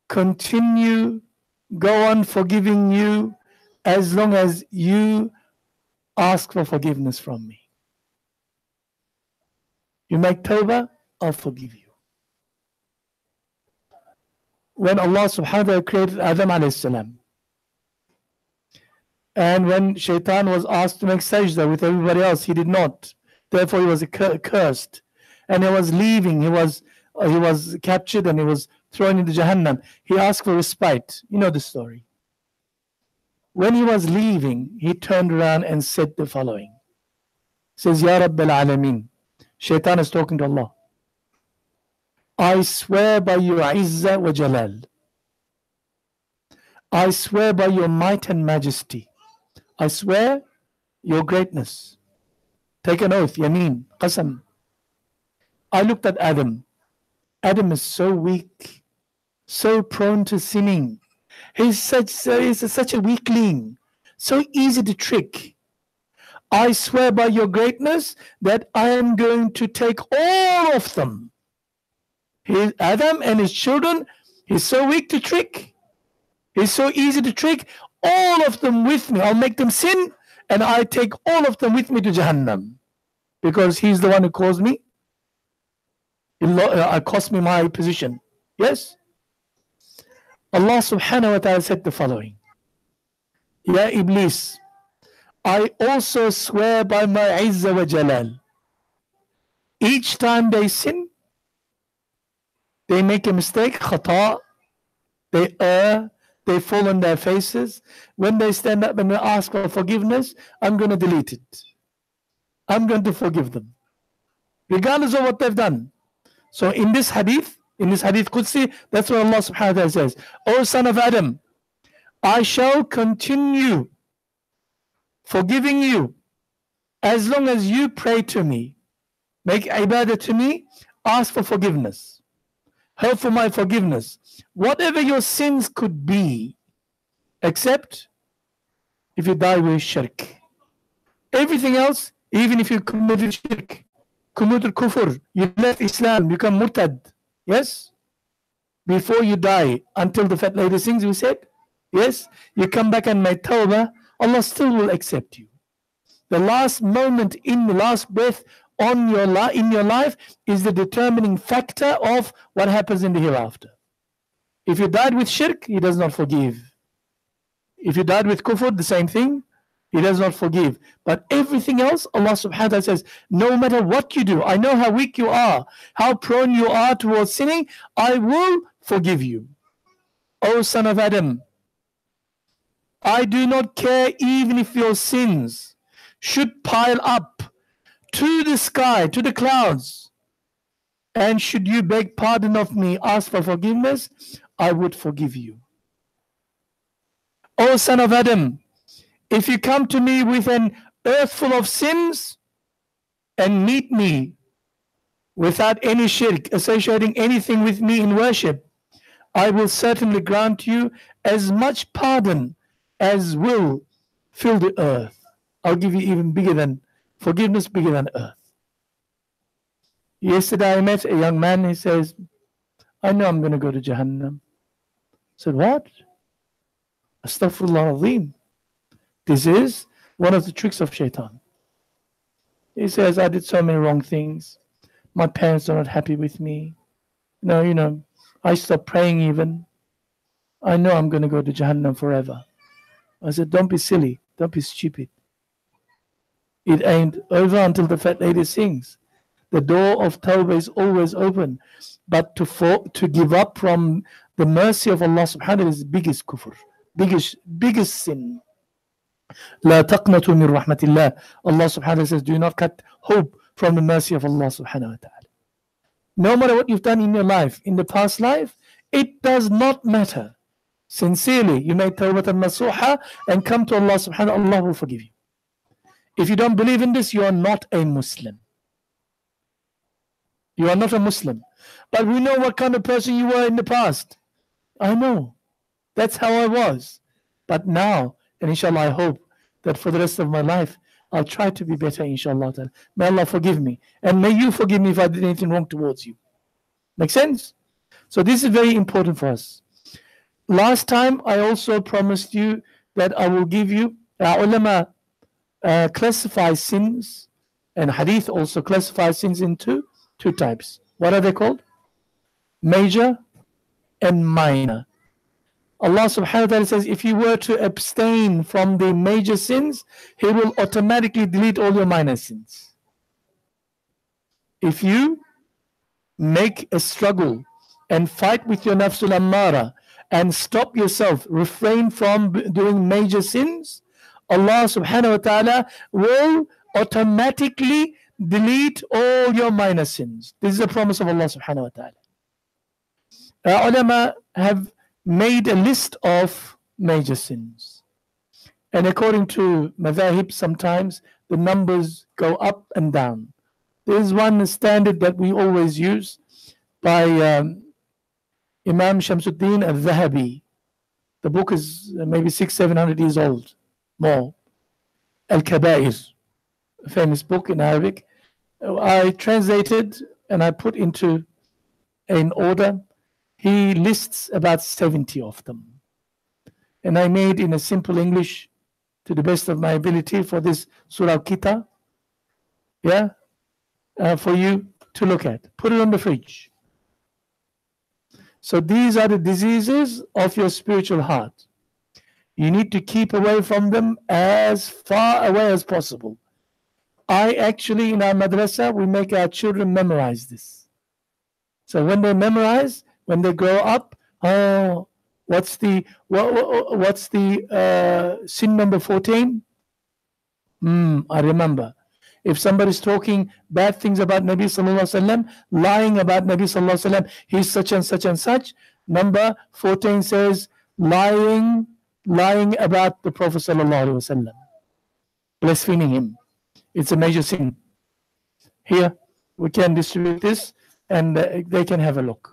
continue, go on forgiving you as long as you ask for forgiveness from me. You make tawbah, I'll forgive you. When Allah subhanahu wa ta'ala created Adam alayhi salam, and when Shaitan was asked to make sajda with everybody else, he did not. Therefore he was cursed. And he was leaving, he was captured and he was thrown into Jahannam. He asked for respite. You know the story. When he was leaving, he turned around and said the following. He says, Ya Rabbil Alameen. Shaitan is talking to Allah. I swear by your Izzah wa Jalal. I swear by your might and majesty. I swear your greatness. Take an oath, Yameen, Qasam. I looked at Adam. Adam is so weak, so prone to sinning. He's such a weakling, so easy to trick. I swear by your greatness that I am going to take all of them. Adam and his children, he's so weak to trick. He's so easy to trick. all of them with me. I'll make them sin, and I take all of them with me to Jahannam, because he's the one who caused me. It cost me my position. Yes? Allah subhanahu wa ta'ala said the following. Ya Iblis, I also swear by my Izzah wa Jalal. Each time they sin, they make a mistake, khata, they err, they fall on their faces. When they stand up and they ask for forgiveness, I'm going to delete it. I'm going to forgive them, regardless of what they've done. So in this hadith Qudsi, that's what Allah subhanahu wa ta'ala says. O son of Adam, I shall continue forgiving you as long as you pray to me, make ibadah to me, ask for forgiveness, hope for my forgiveness, whatever your sins could be, except if you die with shirk. Everything else, even if you committed shirk, committed kufr, you left Islam, you become murtad, yes, before you die, until the fat lady sings, we said, yes, you come back and make tawbah, Allah still will accept you. The last moment, in the last breath in your life is the determining factor of what happens in the hereafter. If you died with shirk, He does not forgive. If you died with kufr, the same thing, He does not forgive. But everything else, Allah subhanahu wa ta'ala says, no matter what you do, I know how weak you are, how prone you are towards sinning, I will forgive you. O son of Adam, I do not care even if your sins should pile up to the sky, to the clouds, and should you beg pardon of me, ask for forgiveness, I would forgive you. O son of Adam, if you come to me with an earth full of sins and meet me without any shirk, associating anything with me in worship, I will certainly grant you as much pardon as will fill the earth. I'll give you even bigger than forgiveness, bigger than earth. Yesterday I met a young man, he says, I know I'm going to go to Jahannam. I said, what? Astaghfirullah Azim. This is one of the tricks of shaitan. He says, I did so many wrong things. My parents are not happy with me. No, I stopped praying even. I know I'm going to go to Jahannam forever. I said, don't be silly. Don't be stupid. It ain't over until the fat lady sings. The door of Tawbah is always open. But to give up from the mercy of Allah subhanahu wa ta'ala is the biggest kufr. Biggest sin. La taqnatu min rahmatillah. Allah subhanahu wa ta'ala says, do not cut hope from the mercy of Allah subhanahu wa ta'ala. No matter what you've done in your life, in the past life, it does not matter. Sincerely, you make tawbatan nasuha and come to Allah subhanahu wa ta'ala, Allah will forgive you. If you don't believe in this, you are not a Muslim. You are not a Muslim. But we know what kind of person you were in the past. I know. That's how I was. But now, and inshallah, I hope that for the rest of my life, I'll try to be better, inshallah. May Allah forgive me. And may you forgive me if I did anything wrong towards you. Make sense? So this is very important for us. Last time, I also promised you that I will give you, ulama classify sins, and hadith also classifies sins into two types. What are they called? Major and minor. Allah subhanahu wa ta'ala says, if you were to abstain from the major sins, He will automatically delete all your minor sins. If you make a struggle and fight with your nafsul ammara and stop yourself, refrain from doing major sins, Allah subhanahu wa ta'ala will automatically delete all your minor sins. This is a promise of Allah subhanahu wa ta'ala. Ulama have made a list of major sins. And according to madhahib, sometimes the numbers go up and down. There is one standard that we always use by Imam Shamsuddin al-Zahabi. The book is maybe 600-700 years old, more. Al-Kabair, a famous book in Arabic. I translated and I put into an order. He lists about 70 of them. and I made in a simple English to the best of my ability for this Surah Kita, yeah, for you to look at. Put it on the fridge. So these are the diseases of your spiritual heart. You need to keep away from them as far away as possible. I actually, in our madrasa, we make our children memorize this. So when they memorize, when they grow up, oh, what's the sin number 14? I remember. If somebody's talking bad things about Nabi Sallallahu Alaihi Wasallam, lying about Nabi Sallallahu Alaihi Wasallam, he's such and such and such. Number 14 says lying about the Prophet Sallallahu Alaihi Wasallam, blaspheming him. It's a major sin. Here, we can distribute this and they can have a look.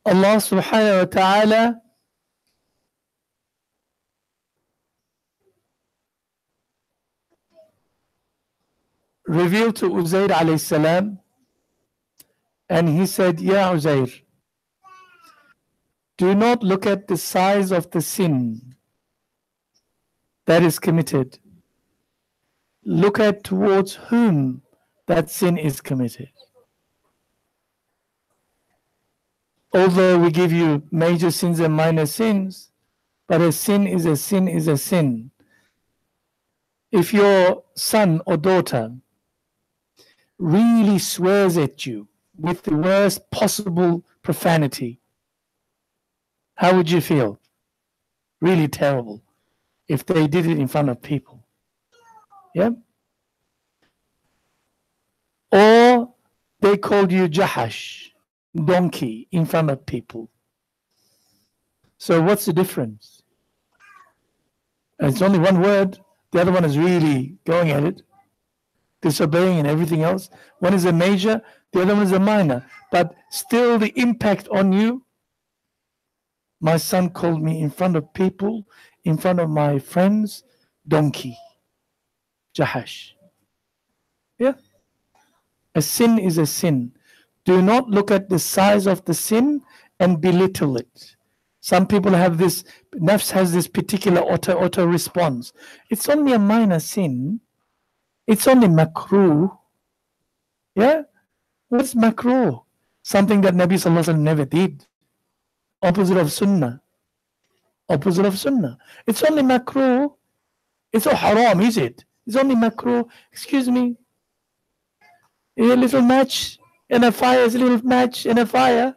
Allah subhanahu wa ta'ala revealed to Uzair alayhi salam, and he said, Ya Uzair, do not look at the size of the sin that is committed. Look at towards whom that sin is committed. Although we give you major sins and minor sins, but a sin is a sin is a sin. If your son or daughter really swears at you with the worst possible profanity, how would you feel? Really terrible if they did it in front of people. Yeah? Or they called you Jahash, donkey, in front of people. So what's the difference? It's only one word. The other one is really going at it, disobeying and everything else. One is a major, the other one is a minor. But still the impact on you. My son called me in front of people, in front of my friends, donkey, Jahash. Yeah? A sin is a sin. Do not look at the size of the sin and belittle it. Some people have this, Nafs has this particular auto response. It's only a minor sin. It's only makruh. Yeah? What's makruh? Something that Nabi Sallallahu Alaihi Wasallam never did. Opposite of sunnah. Opposite of sunnah. It's only makruh. It's not haram, is it? It's only makruh. Excuse me. A little match in a fire is a little match in a fire.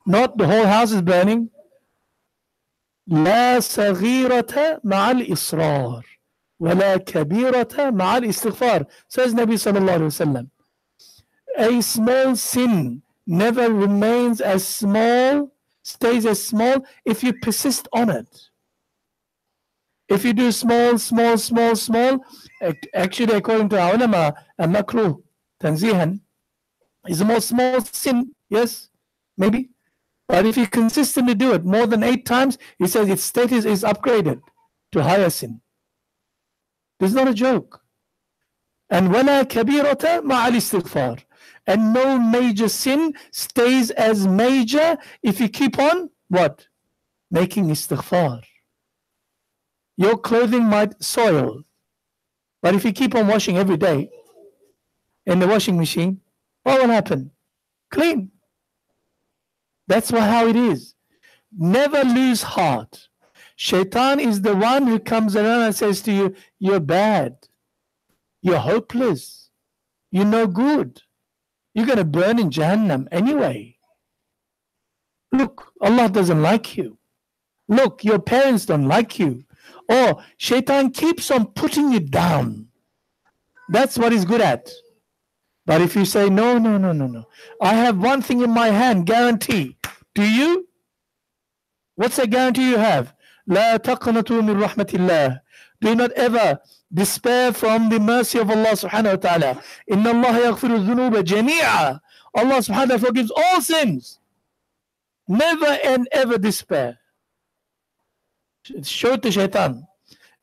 Not the whole house is burning. لا صغيرة مع الإصرار ولا كبيرة مع الاستغفار, says Nabi Sallallahu Alaihi Wasallam. A small sin never remains as small, stays as small if you persist on it. If you do small, actually according to our ulama, a makruh, tanzihan, is the most small sin, yes, maybe. But if you consistently do it more than 8 times, he says its status is upgraded to higher sin. This is not a joke. And وَلَا كَبِيرَةَ مَعَ الْإِسْتِغْفَارِ. And no major sin stays as major if you keep on, what? Making istighfar. Your clothing might soil, but if you keep on washing every day in the washing machine, what will happen? Clean. That's how it is. Never lose heart. Shaitan is the one who comes around and says to you, you're bad. You're hopeless. You're no good. You're going to burn in Jahannam anyway. Look, Allah doesn't like you. Look, your parents don't like you. Or Shaitan keeps on putting you down. That's what he's good at. But if you say, no, no, no, no, no. I have one thing in my hand, guarantee. Do you? What's the guarantee you have? لا تقنطوا من رحمة الله. Do not ever despair from the mercy of Allah subhanahu wa ta'ala. إن الله يغفر الذنوب جميعا. Allah subhanahu wa ta'ala forgives all sins. Never and ever despair. Show it to Shaitan.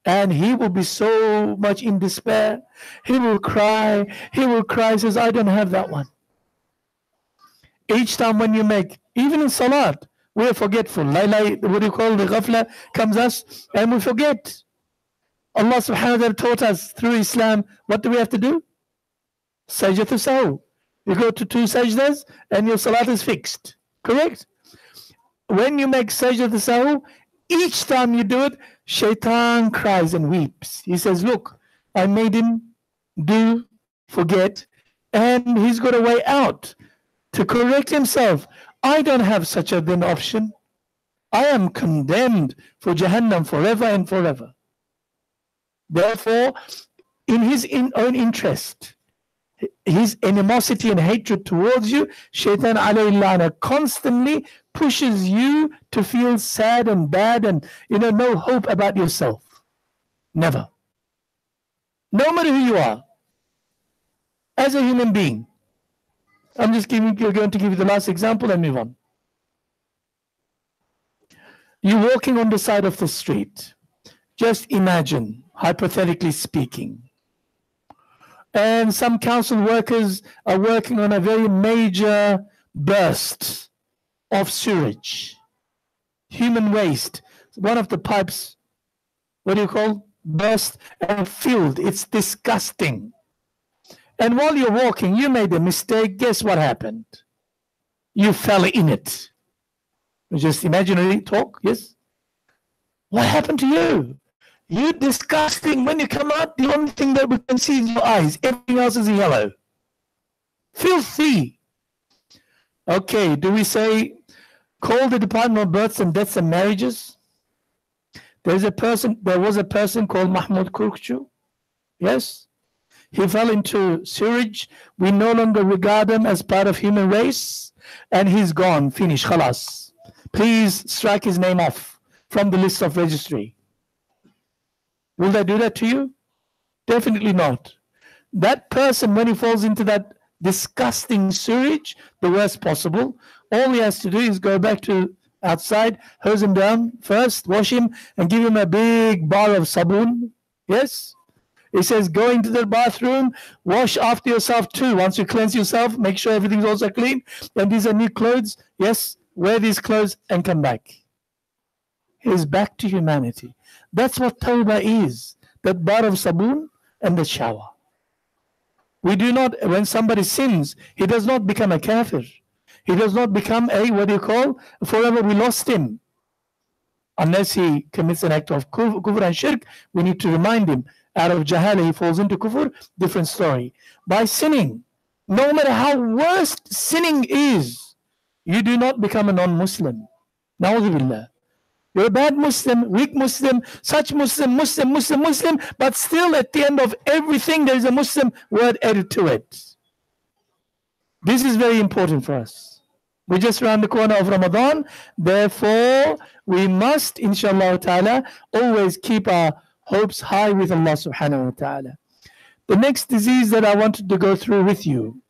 And he will be so much in despair. He will cry. He will cry. Says, I don't have that one. Each time when you make, even in Salat, we are forgetful. What do you call the ghafla comes us and we forget. Allah subhanahu wa ta'ala taught us through Islam, what do we have to do? Sajdatul sahu. You go to 2 sajdas and your salat is fixed. Correct? When you make sajdatul sahu, each time you do it, Shaitan cries and weeps. He says, look, I made him do, forget, and he's got a way out to correct himself. I don't have such an option. I am condemned for Jahannam forever and forever. Therefore, in his own interest, his animosity and hatred towards you, Shaitan alayhi la'na constantly pushes you to feel sad and bad and no hope about yourself. Never. No matter who you are, as a human being. I'm just going to give you the last example and move on. You're walking on the side of the street. Just imagine, hypothetically speaking, and some council workers are working on a very major burst of sewage, human waste. One of the pipes, what do you call, burst and filled. It's disgusting. And while you're walking, you made a mistake. Guess what happened? You fell in it. Just imaginary talk, yes? What happened to you? You're disgusting. When you come out, the only thing that we can see is your eyes. Everything else is yellow. Filthy. Okay, do we say, call the Department of Births and Deaths and Marriages? There was a person called Mahmud Kurkcu. Yes? He fell into sewage. We no longer regard him as part of human race. And he's gone. Finished. Khalas. Please strike his name off from the list of registry. Will they do that to you? Definitely not. That person, when he falls into that disgusting sewage, the worst possible, all he has to do is go back to outside, hose him down first, wash him, and give him a big bar of sabun. Yes? He says, go into the bathroom, wash after yourself too. Once you cleanse yourself, make sure everything's also clean. And these are new clothes. Yes, wear these clothes and come back. He's back to humanity. That's what tawbah is. That bar of sabun and the shower. We do not, when somebody sins, he does not become a kafir. He does not become a, what do you call, forever we lost him. Unless he commits an act of kufr and shirk, we need to remind him. Out of jahala, he falls into kufr, different story. By sinning, no matter how worst sinning is, you do not become a non-Muslim. Na'udhu billah. You're a bad Muslim, weak Muslim, such Muslim, but still at the end of everything there is a Muslim word added to it. This is very important for us. We're just around the corner of Ramadan. Therefore, we must, inshallah ta'ala, always keep our hopes high with Allah subhanahu wa ta'ala. The next disease that I wanted to go through with you.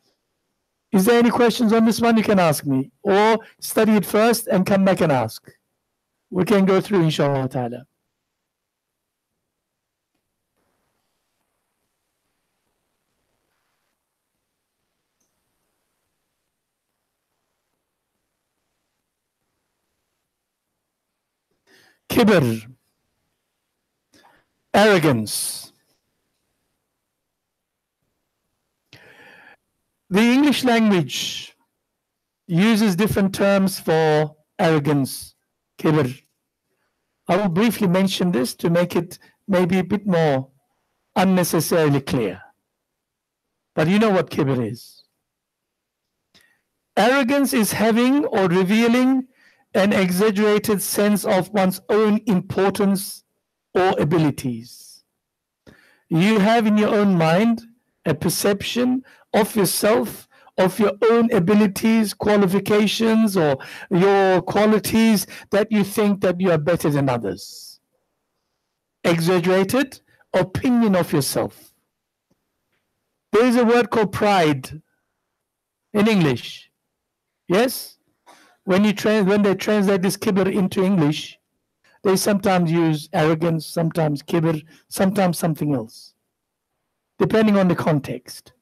Is there any questions on this one? You can ask me. Or study it first and come back and ask. We can go through inshallah ta'ala. Kibr, arrogance. The English language uses different terms for arrogance, kibr. I will briefly mention this to make it maybe a bit more unnecessarily clear. But you know what kibr is. Arrogance is having or revealing an exaggerated sense of one's own importance or abilities. You have in your own mind a perception of yourself, of your own abilities, qualifications, or your qualities that you think that you are better than others. Exaggerated opinion of yourself. There is a word called pride in English. Yes? When they translate this kibr into English, they sometimes use arrogance, sometimes kibr, sometimes something else, depending on the context.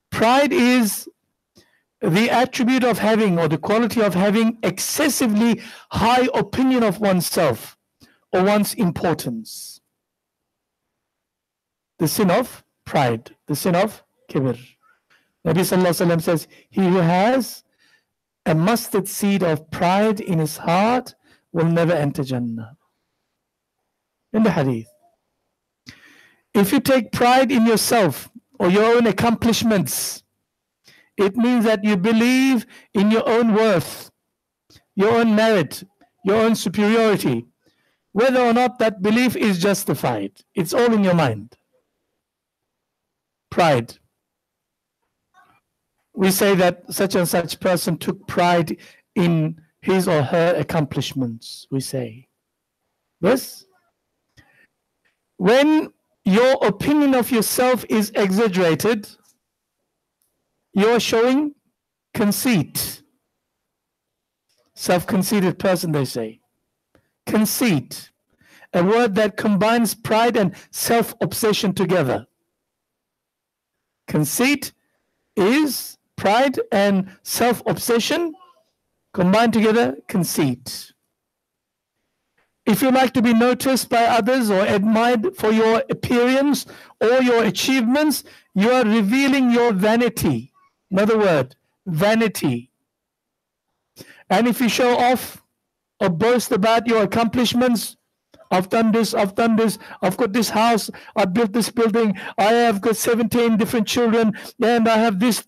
Pride is the attribute of having, or the quality of having, excessively high opinion of oneself or one's importance. The sin of pride, the sin of kibr. Nabi Sallallahu Alaihi Wasallam says, he who has a mustard seed of pride in his heart will never enter Jannah. In the hadith. If you take pride in yourself or your own accomplishments, it means that you believe in your own worth, your own merit, your own superiority, whether or not that belief is justified. It's all in your mind. Pride. We say that such and such person took pride in his or her accomplishments, we say. Yes? When your opinion of yourself is exaggerated, you're showing conceit. Self-conceited person, they say. Conceit. A word that combines pride and self-obsession together. Conceit is pride and self-obsession combined together, conceit. If you like to be noticed by others or admired for your appearance or your achievements, you are revealing your vanity. Another word, vanity. And if you show off or boast about your accomplishments, I've done this, I've got this house, I built this building, I have got 17 different children, and I have this,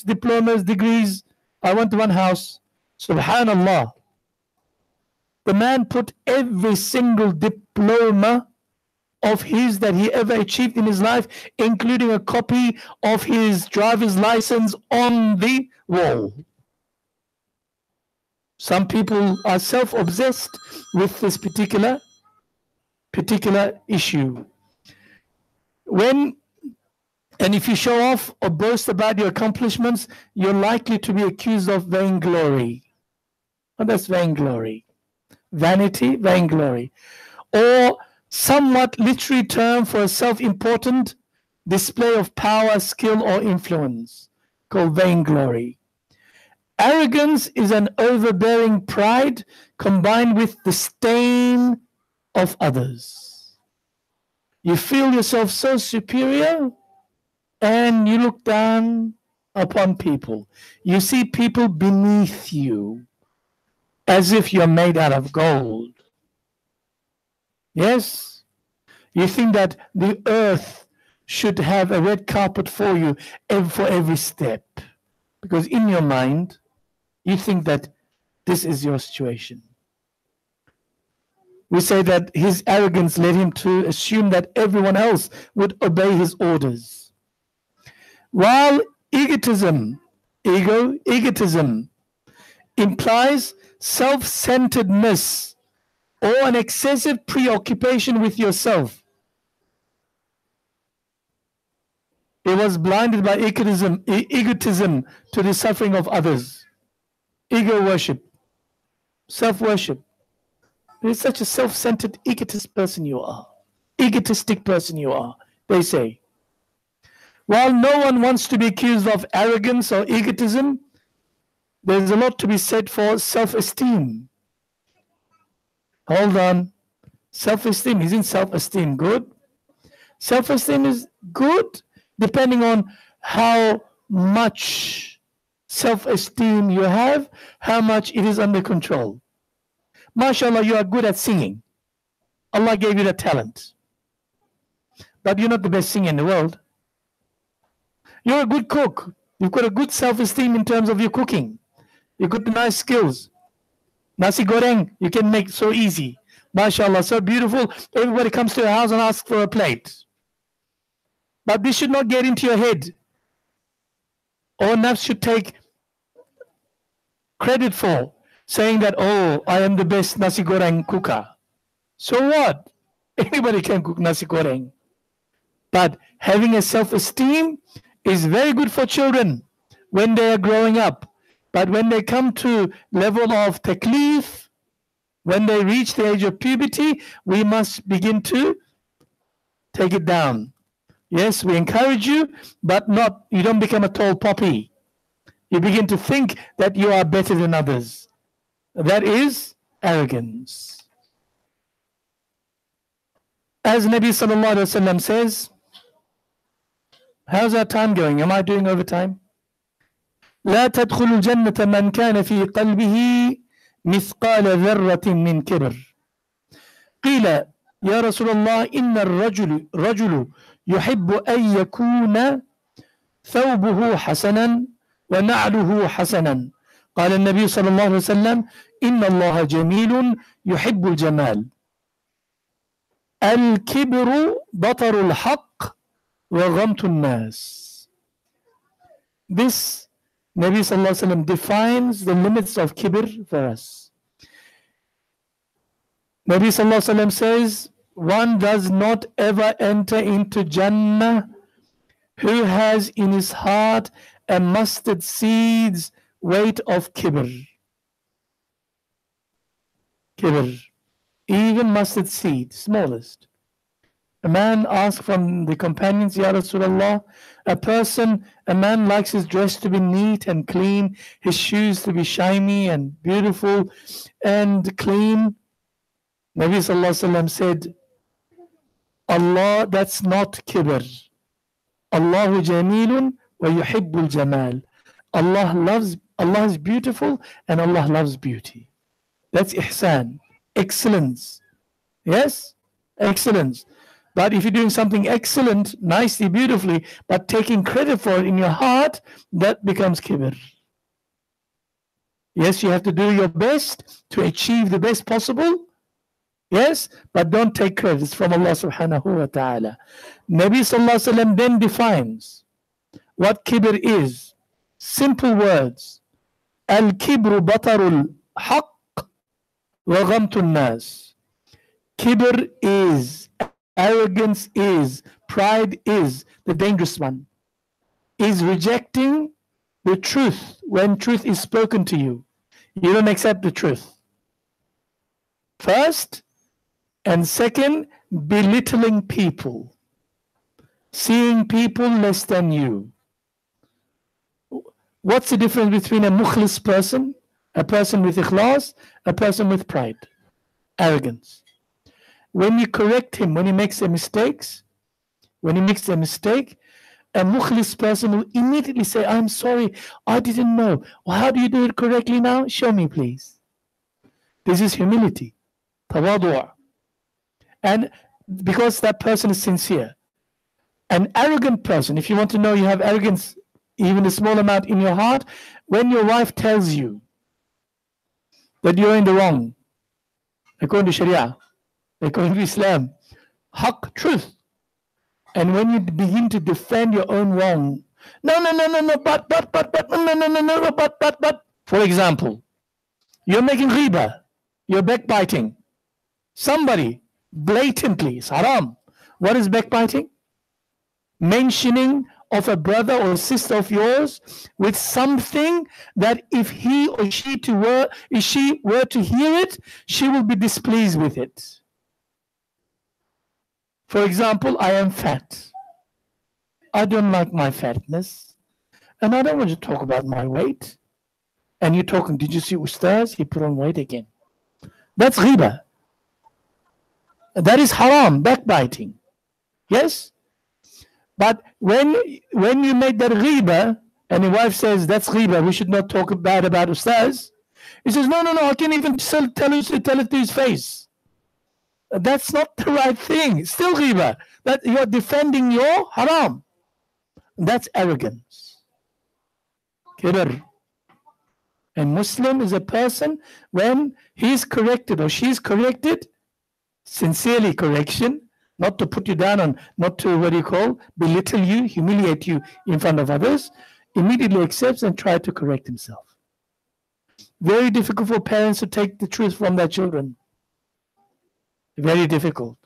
diplomas, degrees, I want one house. Subhanallah. The man put every single diploma of his that he ever achieved in his life, including a copy of his driver's license, on the wall. Some people are self-obsessed with this particular issue. And if you show off or boast about your accomplishments, you're likely to be accused of vainglory. And that's vainglory. Vanity, vainglory. Or somewhat literary term for a self-important display of power, skill, or influence, called vainglory. Arrogance is an overbearing pride combined with disdain of others. You feel yourself so superior and you look down upon people. You see people beneath you as if you're made out of gold. Yes? You think that the earth should have a red carpet for you for every step. Because in your mind, you think that this is your situation. We say that his arrogance led him to assume that everyone else would obey his orders. While egotism implies self-centeredness or an excessive preoccupation with yourself. He was blinded by egotism to the suffering of others. Ego worship, self-worship. You're such a self-centered, egotistic person you are. They say. While no one wants to be accused of arrogance or egotism, there's a lot to be said for self-esteem. Hold on. Self-esteem, isn't self-esteem good? Self-esteem is good depending on how much self-esteem you have, how much it is under control. MashaAllah, you are good at singing. Allah gave you the talent. But you're not the best singer in the world. You're a good cook. You've got a good self-esteem in terms of your cooking. You got the nice skills. Nasi goreng, you can make so easy. MashaAllah, so beautiful. Everybody comes to your house and asks for a plate. But this should not get into your head. Or Nafs should take credit for saying that, oh, I am the best nasi goreng cooker. So what? Anybody can cook nasi goreng. But having a self-esteem is very good for children when they are growing up. But when they come to level of taklif, when they reach the age of puberty, we must begin to take it down. Yes, we encourage you, but not, you don't become a tall poppy. You begin to think that you are better than others. That is arrogance. As Nabi Sallallahu Alaihi Wasallam says, how's our time going? Am I doing overtime? لا تدخل الجنة من كان في قلبه مثقال ذرة من كبر. قيل يا رسول الله إن الرجل يحب أن يكون ثوبه حسنا ونعله حسنا. قال النبي صلى الله عليه وسلم إن الله جميل يحب الجمال. الكبر بطر الحق وغمط الناس. This Nabi Sallallahu Alaihi Wasallam defines the limits of kibr for us. Nabi Sallallahu Alaihi Wasallam says, one does not ever enter into Jannah who has in his heart a mustard seed's weight of kibr. Kibr. Even mustard seed, smallest. A man asked from the companions, Ya Rasulullah, a man likes his dress to be neat and clean, his shoes to be shiny and beautiful and clean. Nabi Sallallahu Alaihi Wasallam said, Allah, that's not kibr. Allahu jamilun wa yuhibbul jamal. Allah is beautiful and Allah loves beauty. That's ihsan, excellence. Yes? Excellence. But if you're doing something excellent, nicely, beautifully, but taking credit for it in your heart, that becomes kibr. Yes, you have to do your best to achieve the best possible. Yes, but don't take credits from Allah subhanahu wa ta'ala. Nabi Sallallahu Alaihi Wasallam then defines what kibr is. Simple words. Al-kibru batarul haqq wa ghamtun nas. Kibr is, arrogance is, pride is, the dangerous one, is rejecting the truth when truth is spoken to you. You don't accept the truth. First, and second, belittling people, seeing people less than you. What's the difference between a mukhlis person, a person with ikhlas, a person with pride? Arrogance. When you correct him, when he makes a mistake, a mukhlis person will immediately say, I'm sorry, I didn't know. Well, how do you do it correctly now? Show me, please. This is humility, tawadu'. And because that person is sincere. An arrogant person, if you want to know you have arrogance, even a small amount in your heart, when your wife tells you that you're in the wrong, according to Sharia, according to Islam, haqq, truth. And when you begin to defend your own wrong, but. For example, you're making ghibah, you're backbiting. Somebody blatantly, it's haram. What is backbiting? Mentioning of a brother or sister of yours with something that if he or she were to hear it, she will be displeased with it. For example, I am fat. I don't like my fatness. And I don't want to talk about my weight. And you're talking, did you see Ustaz? He put on weight again. That's ghibah. That is haram, backbiting. Yes? But when you make that ghibah, and your wife says, that's ghibah, we should not talk bad about Ustaz. He says, no, I can't even tell it to his face. That's not the right thing. It's still ghibah. That you're defending your haram. That's arrogance. Kibr. And Muslim is a person when he's corrected or she's corrected, sincerely correction, not to put you down on, not to belittle you, humiliate you in front of others, immediately accepts and try to correct himself. Very difficult for parents to take the truth from their children. Very difficult.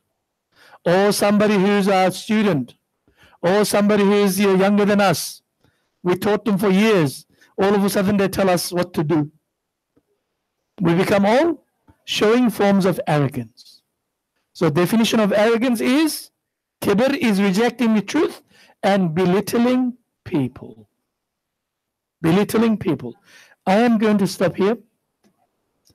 Or somebody who's a student, or somebody who is younger than us. We taught them for years. All of a sudden they tell us what to do. We become all showing forms of arrogance. So definition of arrogance is, kibr is rejecting the truth and belittling people. Belittling people. I am going to stop here.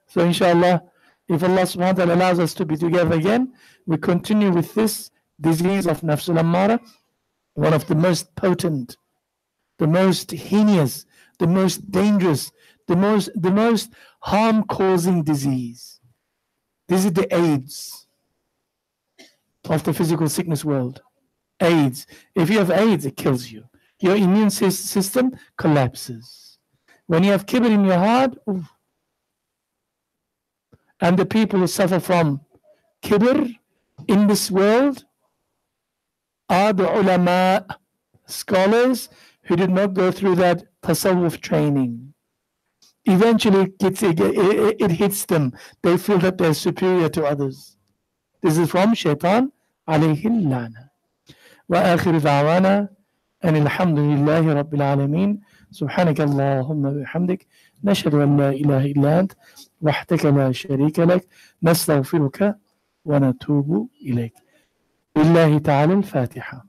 So inshallah, if Allah subhanahu wa ta'ala allows us to be together again, we continue with this disease of Nafsul Ammara, one of the most potent, the most heinous, the most dangerous, the most harm-causing disease. This is the AIDS of the physical sickness world. AIDS. If you have AIDS, it kills you. Your immune system collapses. When you have kibr in your heart, oof. And the people who suffer from kibr in this world are the ulama, scholars who did not go through that tasawwuf training. Eventually it hits them. They feel that they're superior to others. This is from Shaitan alayhi lana. Wa akhir da'wana and alhamdulillahi rabbil alameen. Subhanaka Allahumma bihamdik. نشهد أن لا إله إلا أنت وحدك لا شريك لك نستغفرك ونتوب إليك. بالله تعالى الفاتحة.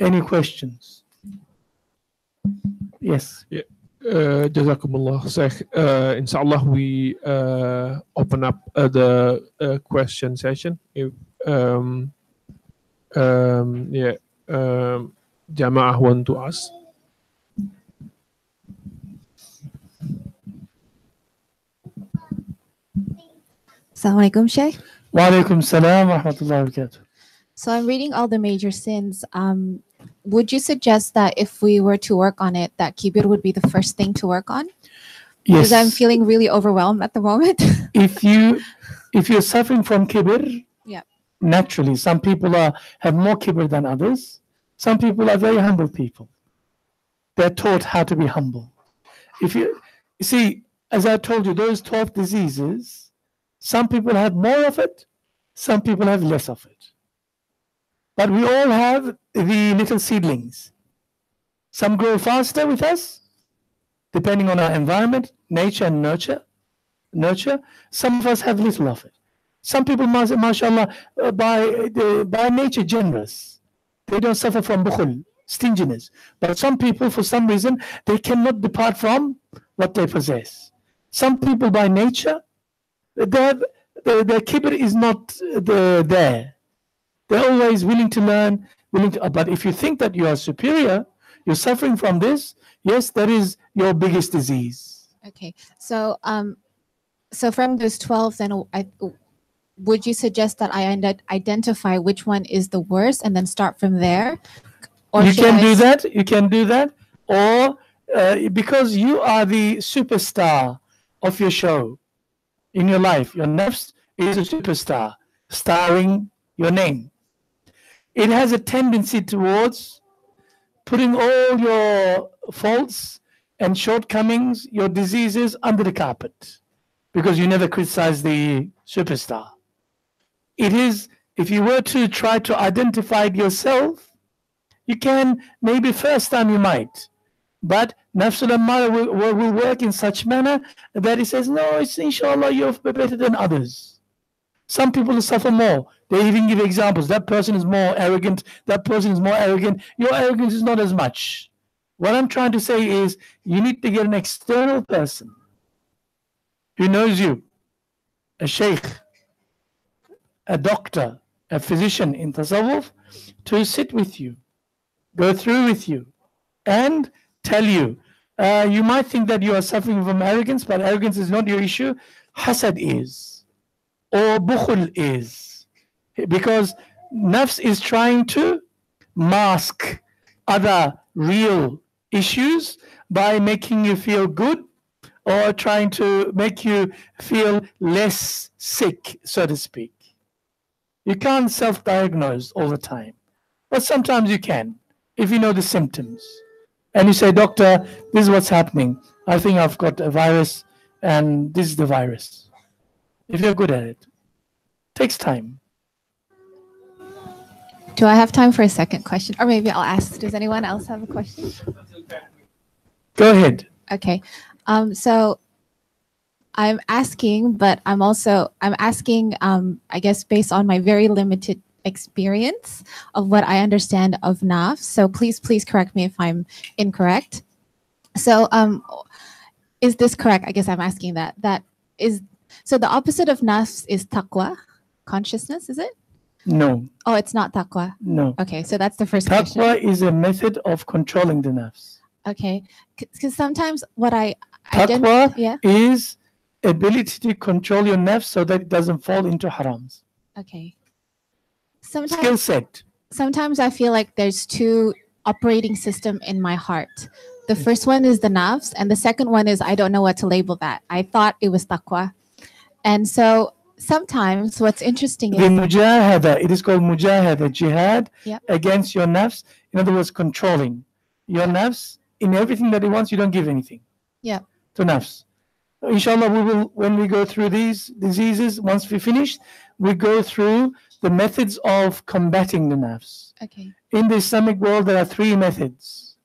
Any questions? Yes. Yeah. Jazakumullah, Sheikh. Inshallah, we open up the question session. If Jama'ah want to ask. Assalamu alaikum, Sheikh. Wa alaikum salam wa rahmatullahi wa barakatuh. So I'm reading all the major sins. Would you suggest that if we were to work on it, that kibr would be the first thing to work on? Yes. Because I'm feeling really overwhelmed at the moment. If you're suffering from kibr, yeah, naturally, some people have more kibr than others. Some people are very humble people. They're taught how to be humble. If you see, as I told you, those 12 diseases, some people have more of it, some people have less of it. But we all have the little seedlings. Some grow faster with us, depending on our environment, nature and nurture. Some of us have little of it. Some people, mashallah, by nature generous. They don't suffer from bukhul, stinginess. But some people, for some reason, they cannot depart from what they possess. Some people by nature, their kibr is not there. They're always willing to learn, but if you think that you are superior, you're suffering from this, yes, that is your biggest disease. Okay. So from those 12, then would you suggest that I identify which one is the worst and then start from there? Or you can do that. You can do that. Or because you are the superstar of your show in your life, your nafs is a superstar, starring your name. It has a tendency towards putting all your faults and shortcomings, your diseases under the carpet because you never criticize the superstar. It is, if you were to try to identify it yourself, you can, maybe first time you might, but Nafsul Ammara will work in such manner that it says, no, it's inshallah you're better than others. Some people suffer more. They even give examples. That person is more arrogant. That person is more arrogant. Your arrogance is not as much. What I'm trying to say is you need to get an external person who knows you, a sheikh, a doctor, a physician in tasawwuf, to sit with you, go through with you, and tell you. You might think that you are suffering from arrogance, but arrogance is not your issue. Hasad is, or bukhul is, because nafs is trying to mask other real issues by making you feel good or trying to make you feel less sick, so to speak. You can't self-diagnose all the time, but sometimes you can if you know the symptoms. And you say, doctor, this is what's happening. I think I've got a virus and this is the virus. If you're good at it. Takes time. Do I have time for a second question? Or maybe I'll ask, does anyone else have a question? Go ahead. Okay. So I'm asking, but I'm asking, I guess, based on my very limited experience of what I understand of Nafs. So please correct me if I'm incorrect. So is this correct? I guess I'm asking that. So the opposite of Nafs is taqwa, consciousness, is it? No. Oh, it's not taqwa. No. Okay, so that's the first question. Taqwa is a method of controlling the nafs. Okay, because sometimes what Taqwa yeah. is ability to control your nafs so that it doesn't fall into harams. Okay. Skill set. Sometimes I feel like there's two operating system in my heart. The first one is the nafs, and the second one is I don't know what to label that. I thought it was taqwa. And so sometimes what's interesting is the mujahada, it is called mujahada, jihad against your nafs. In other words, controlling your nafs in everything that it wants. You don't give anything to nafs. Inshallah, we will, when we go through these diseases, once we finish, we go through the methods of combating the nafs. Okay. In the Islamic world, there are 3 methods.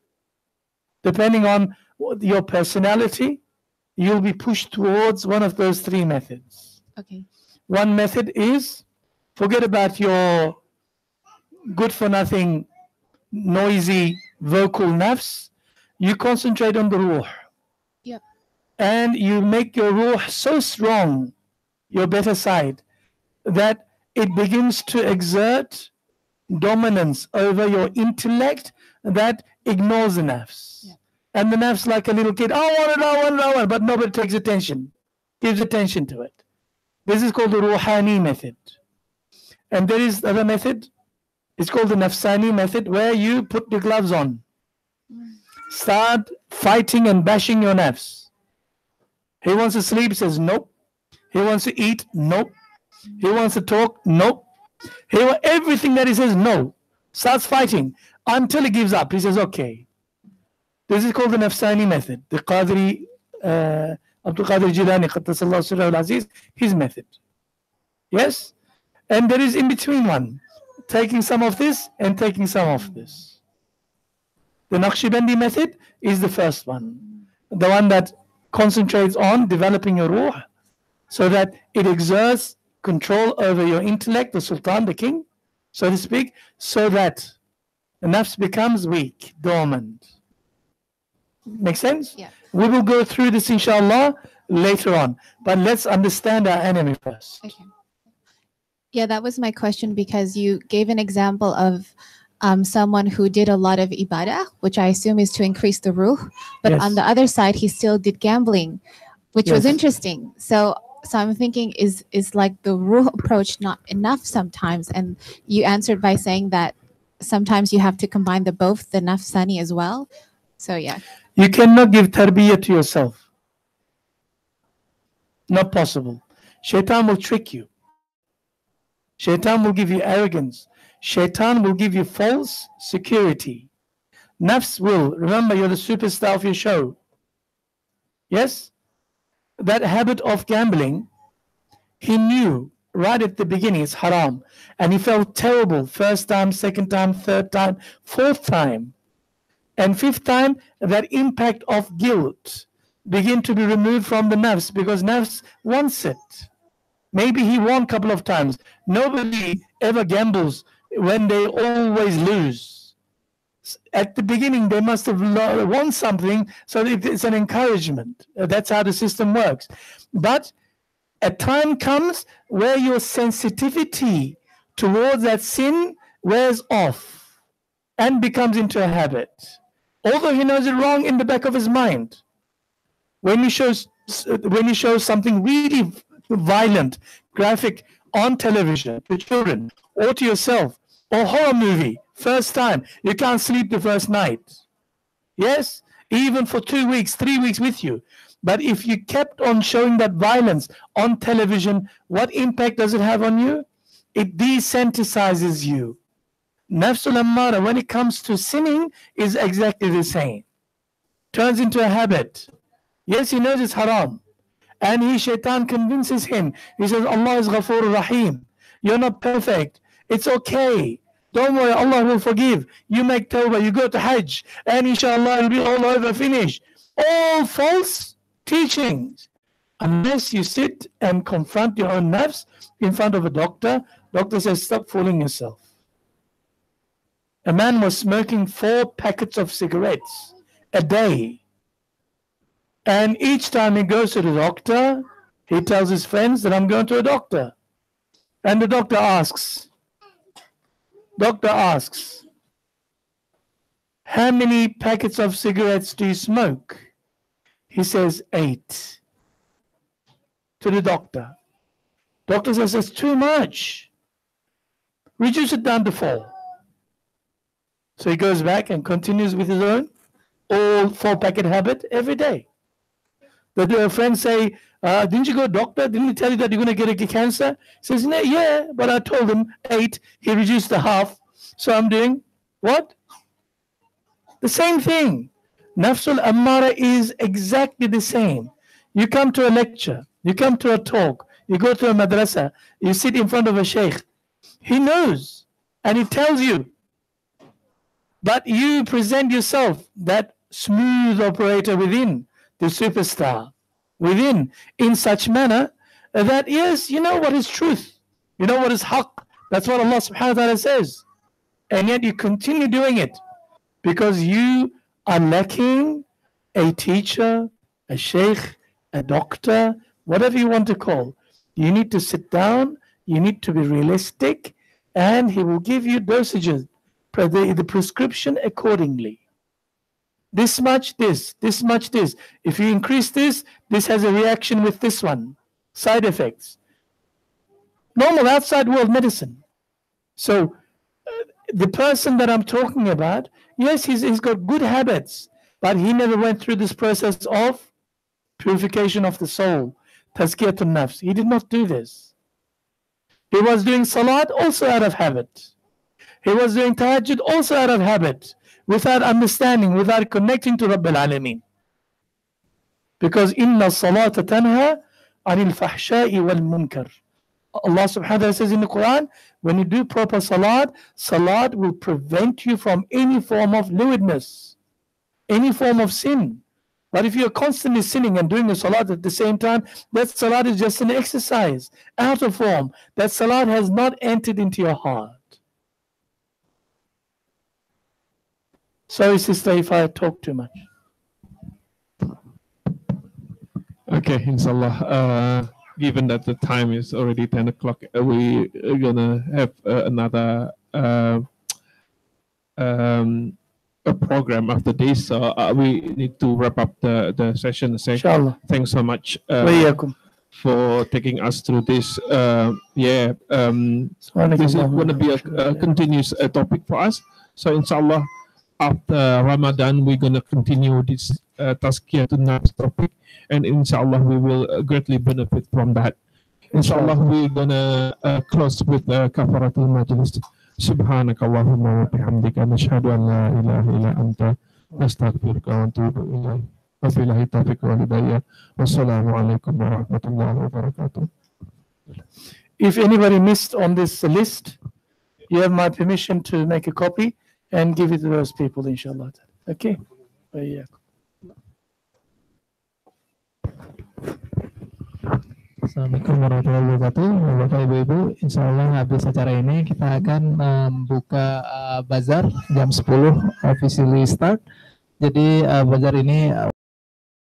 Depending on your personality, you'll be pushed towards one of those 3 methods. Okay. One method is forget about your good-for-nothing, noisy, vocal nafs. You concentrate on the ruh. Yep. And you make your ruh so strong, your better side, that it begins to exert dominance over your intellect that ignores the nafs. Yep. And the nafs, like a little kid, I want it, but nobody takes attention, gives attention to it. This is called the Ruhani method. And there is another method, it's called the Nafsani method, where you put the gloves on. Start fighting and bashing your nafs. He wants to sleep, says nope. He wants to eat, nope. He wants to talk, nope. Everything that he says no. Starts fighting until he gives up. He says, okay. This is called the Nafsani method. The Qadri, Abdul Qadir Jilani, Qattasallahu Sirrahu al-Aziz, his method. Yes? And there is in between one, taking some of this and taking some of this. The Naqshbandi method is the first one. The one that concentrates on developing your ruh so that it exerts control over your intellect, the sultan, the king, so to speak, so that the nafs becomes weak, dormant. Make sense? Yeah. We will go through this inshallah later on, but let's understand our enemy first. Okay. Yeah, that was my question because you gave an example of someone who did a lot of ibadah, which I assume is to increase the ruh, but Yes. on the other side, he still did gambling, which was Yes. interesting. So I'm thinking, is like the ruh approach not enough sometimes? And you answered by saying that sometimes you have to combine both the nafsani as well. So yeah. You cannot give tarbiyah to yourself. Not possible. Shaitan will trick you. Shaitan will give you arrogance. Shaitan will give you false security. Nafs will, remember, you're the superstar of your show. Yes? That habit of gambling, he knew right at the beginning it's haram. And he felt terrible first time, second time, third time, fourth time. And fifth time, that impact of guilt begin to be removed from the nafs because nafs wants it. Maybe he won a couple of times. Nobody ever gambles when they always lose. At the beginning, they must have won something, so it's an encouragement. That's how the system works. But a time comes where your sensitivity towards that sin wears off and becomes into a habit. Although he knows it wrong in the back of his mind. When you show something really violent, graphic on television to children or to yourself, or horror movie, first time, you can't sleep the first night. Yes, even for 2 weeks, 3 weeks with you. But if you kept on showing that violence on television, what impact does it have on you? It desensitizes you. Nafsul Ammara, when it comes to sinning, is exactly the same. Turns into a habit. Yes, he knows it's haram. And shaitan convinces him. He says, Allah is Ghafoor Rahim. You're not perfect. It's okay. Don't worry, Allah will forgive. You make tawbah, you go to Hajj, and inshallah it'll be all over, finished. All false teachings. Unless you sit and confront your own nafs in front of a doctor. Doctor says, stop fooling yourself. A man was smoking 4 packets of cigarettes a day. And each time he goes to the doctor, he tells his friends that I'm going to a doctor. And the doctor asks, how many packets of cigarettes do you smoke? He says 8. To the doctor. Doctor says, that's too much. Reduce it down to 4. So he goes back and continues with his own all 4-packet habit every day. The friends say, didn't you go to doctor? Didn't he tell you that you're going to get a cancer? He says, no, yeah, but I told him 8. He reduced to half. So I'm doing what? The same thing. Nafsul Ammara is exactly the same. You come to a lecture, you come to a talk, you go to a madrasa, you sit in front of a sheikh. He knows and he tells you. But you present yourself, that smooth operator within, the superstar within, in such manner that, yes, you know what is truth. You know what is haqq. That's what Allah subhanahu wa ta'ala says. And yet you continue doing it because you are lacking a teacher, a sheikh, a doctor, whatever you want to call. You need to sit down, you need to be realistic, and he will give you dosages, the prescription accordingly. This much this, this much this. If you increase this, this has a reaction with this one. Side effects. Normal outside world medicine. So the person that I'm talking about, yes, he's got good habits, but he never went through this process of purification of the soul. Taskiyatun Nafs. He did not do this. He was doing salat also out of habit. He was doing tahajjud also out of habit, without understanding, without connecting to Rabbil Alameen. Because inna salata tanha anil fahsha'i wal munkar. Allah subhanahu wa ta'ala says in the Quran, when you do proper salat, salat will prevent you from any form of lewdness, any form of sin. But if you're constantly sinning and doing the salat at the same time, that salat is just an exercise, out of form. That salat has not entered into your heart. Sorry, sister, if I talk too much. Okay, inshallah. Given that the time is already 10 o'clock, we're going to have another a program after this. So we need to wrap up the session. Inshallah. Thanks so much for taking us through this. This is going to be a continuous topic for us. So inshallah, after Ramadan, we're going to continue this Taskiyatun Nafs topic, and inshallah we will greatly benefit from that. Inshallah, we're going to close with kafaratul majlis. Subhanakallahumma wa bihamdika nashhadu an la ilaha illa anta nastaghfiruka wa natubu ilayk. Wa billahi taufiq wal hidayah. Wassalamu alaikum warahmatullahi wabarakatuh. If anybody missed on this list, you have my permission to make a copy and give it to those people, inshallah. Okay? Assalamualaikum warahmatullahi wabarakatuh. Bapak Ibu, insya Allah habis acara ini kita akan membuka bazar jam 10 officially start. Jadi bazar ini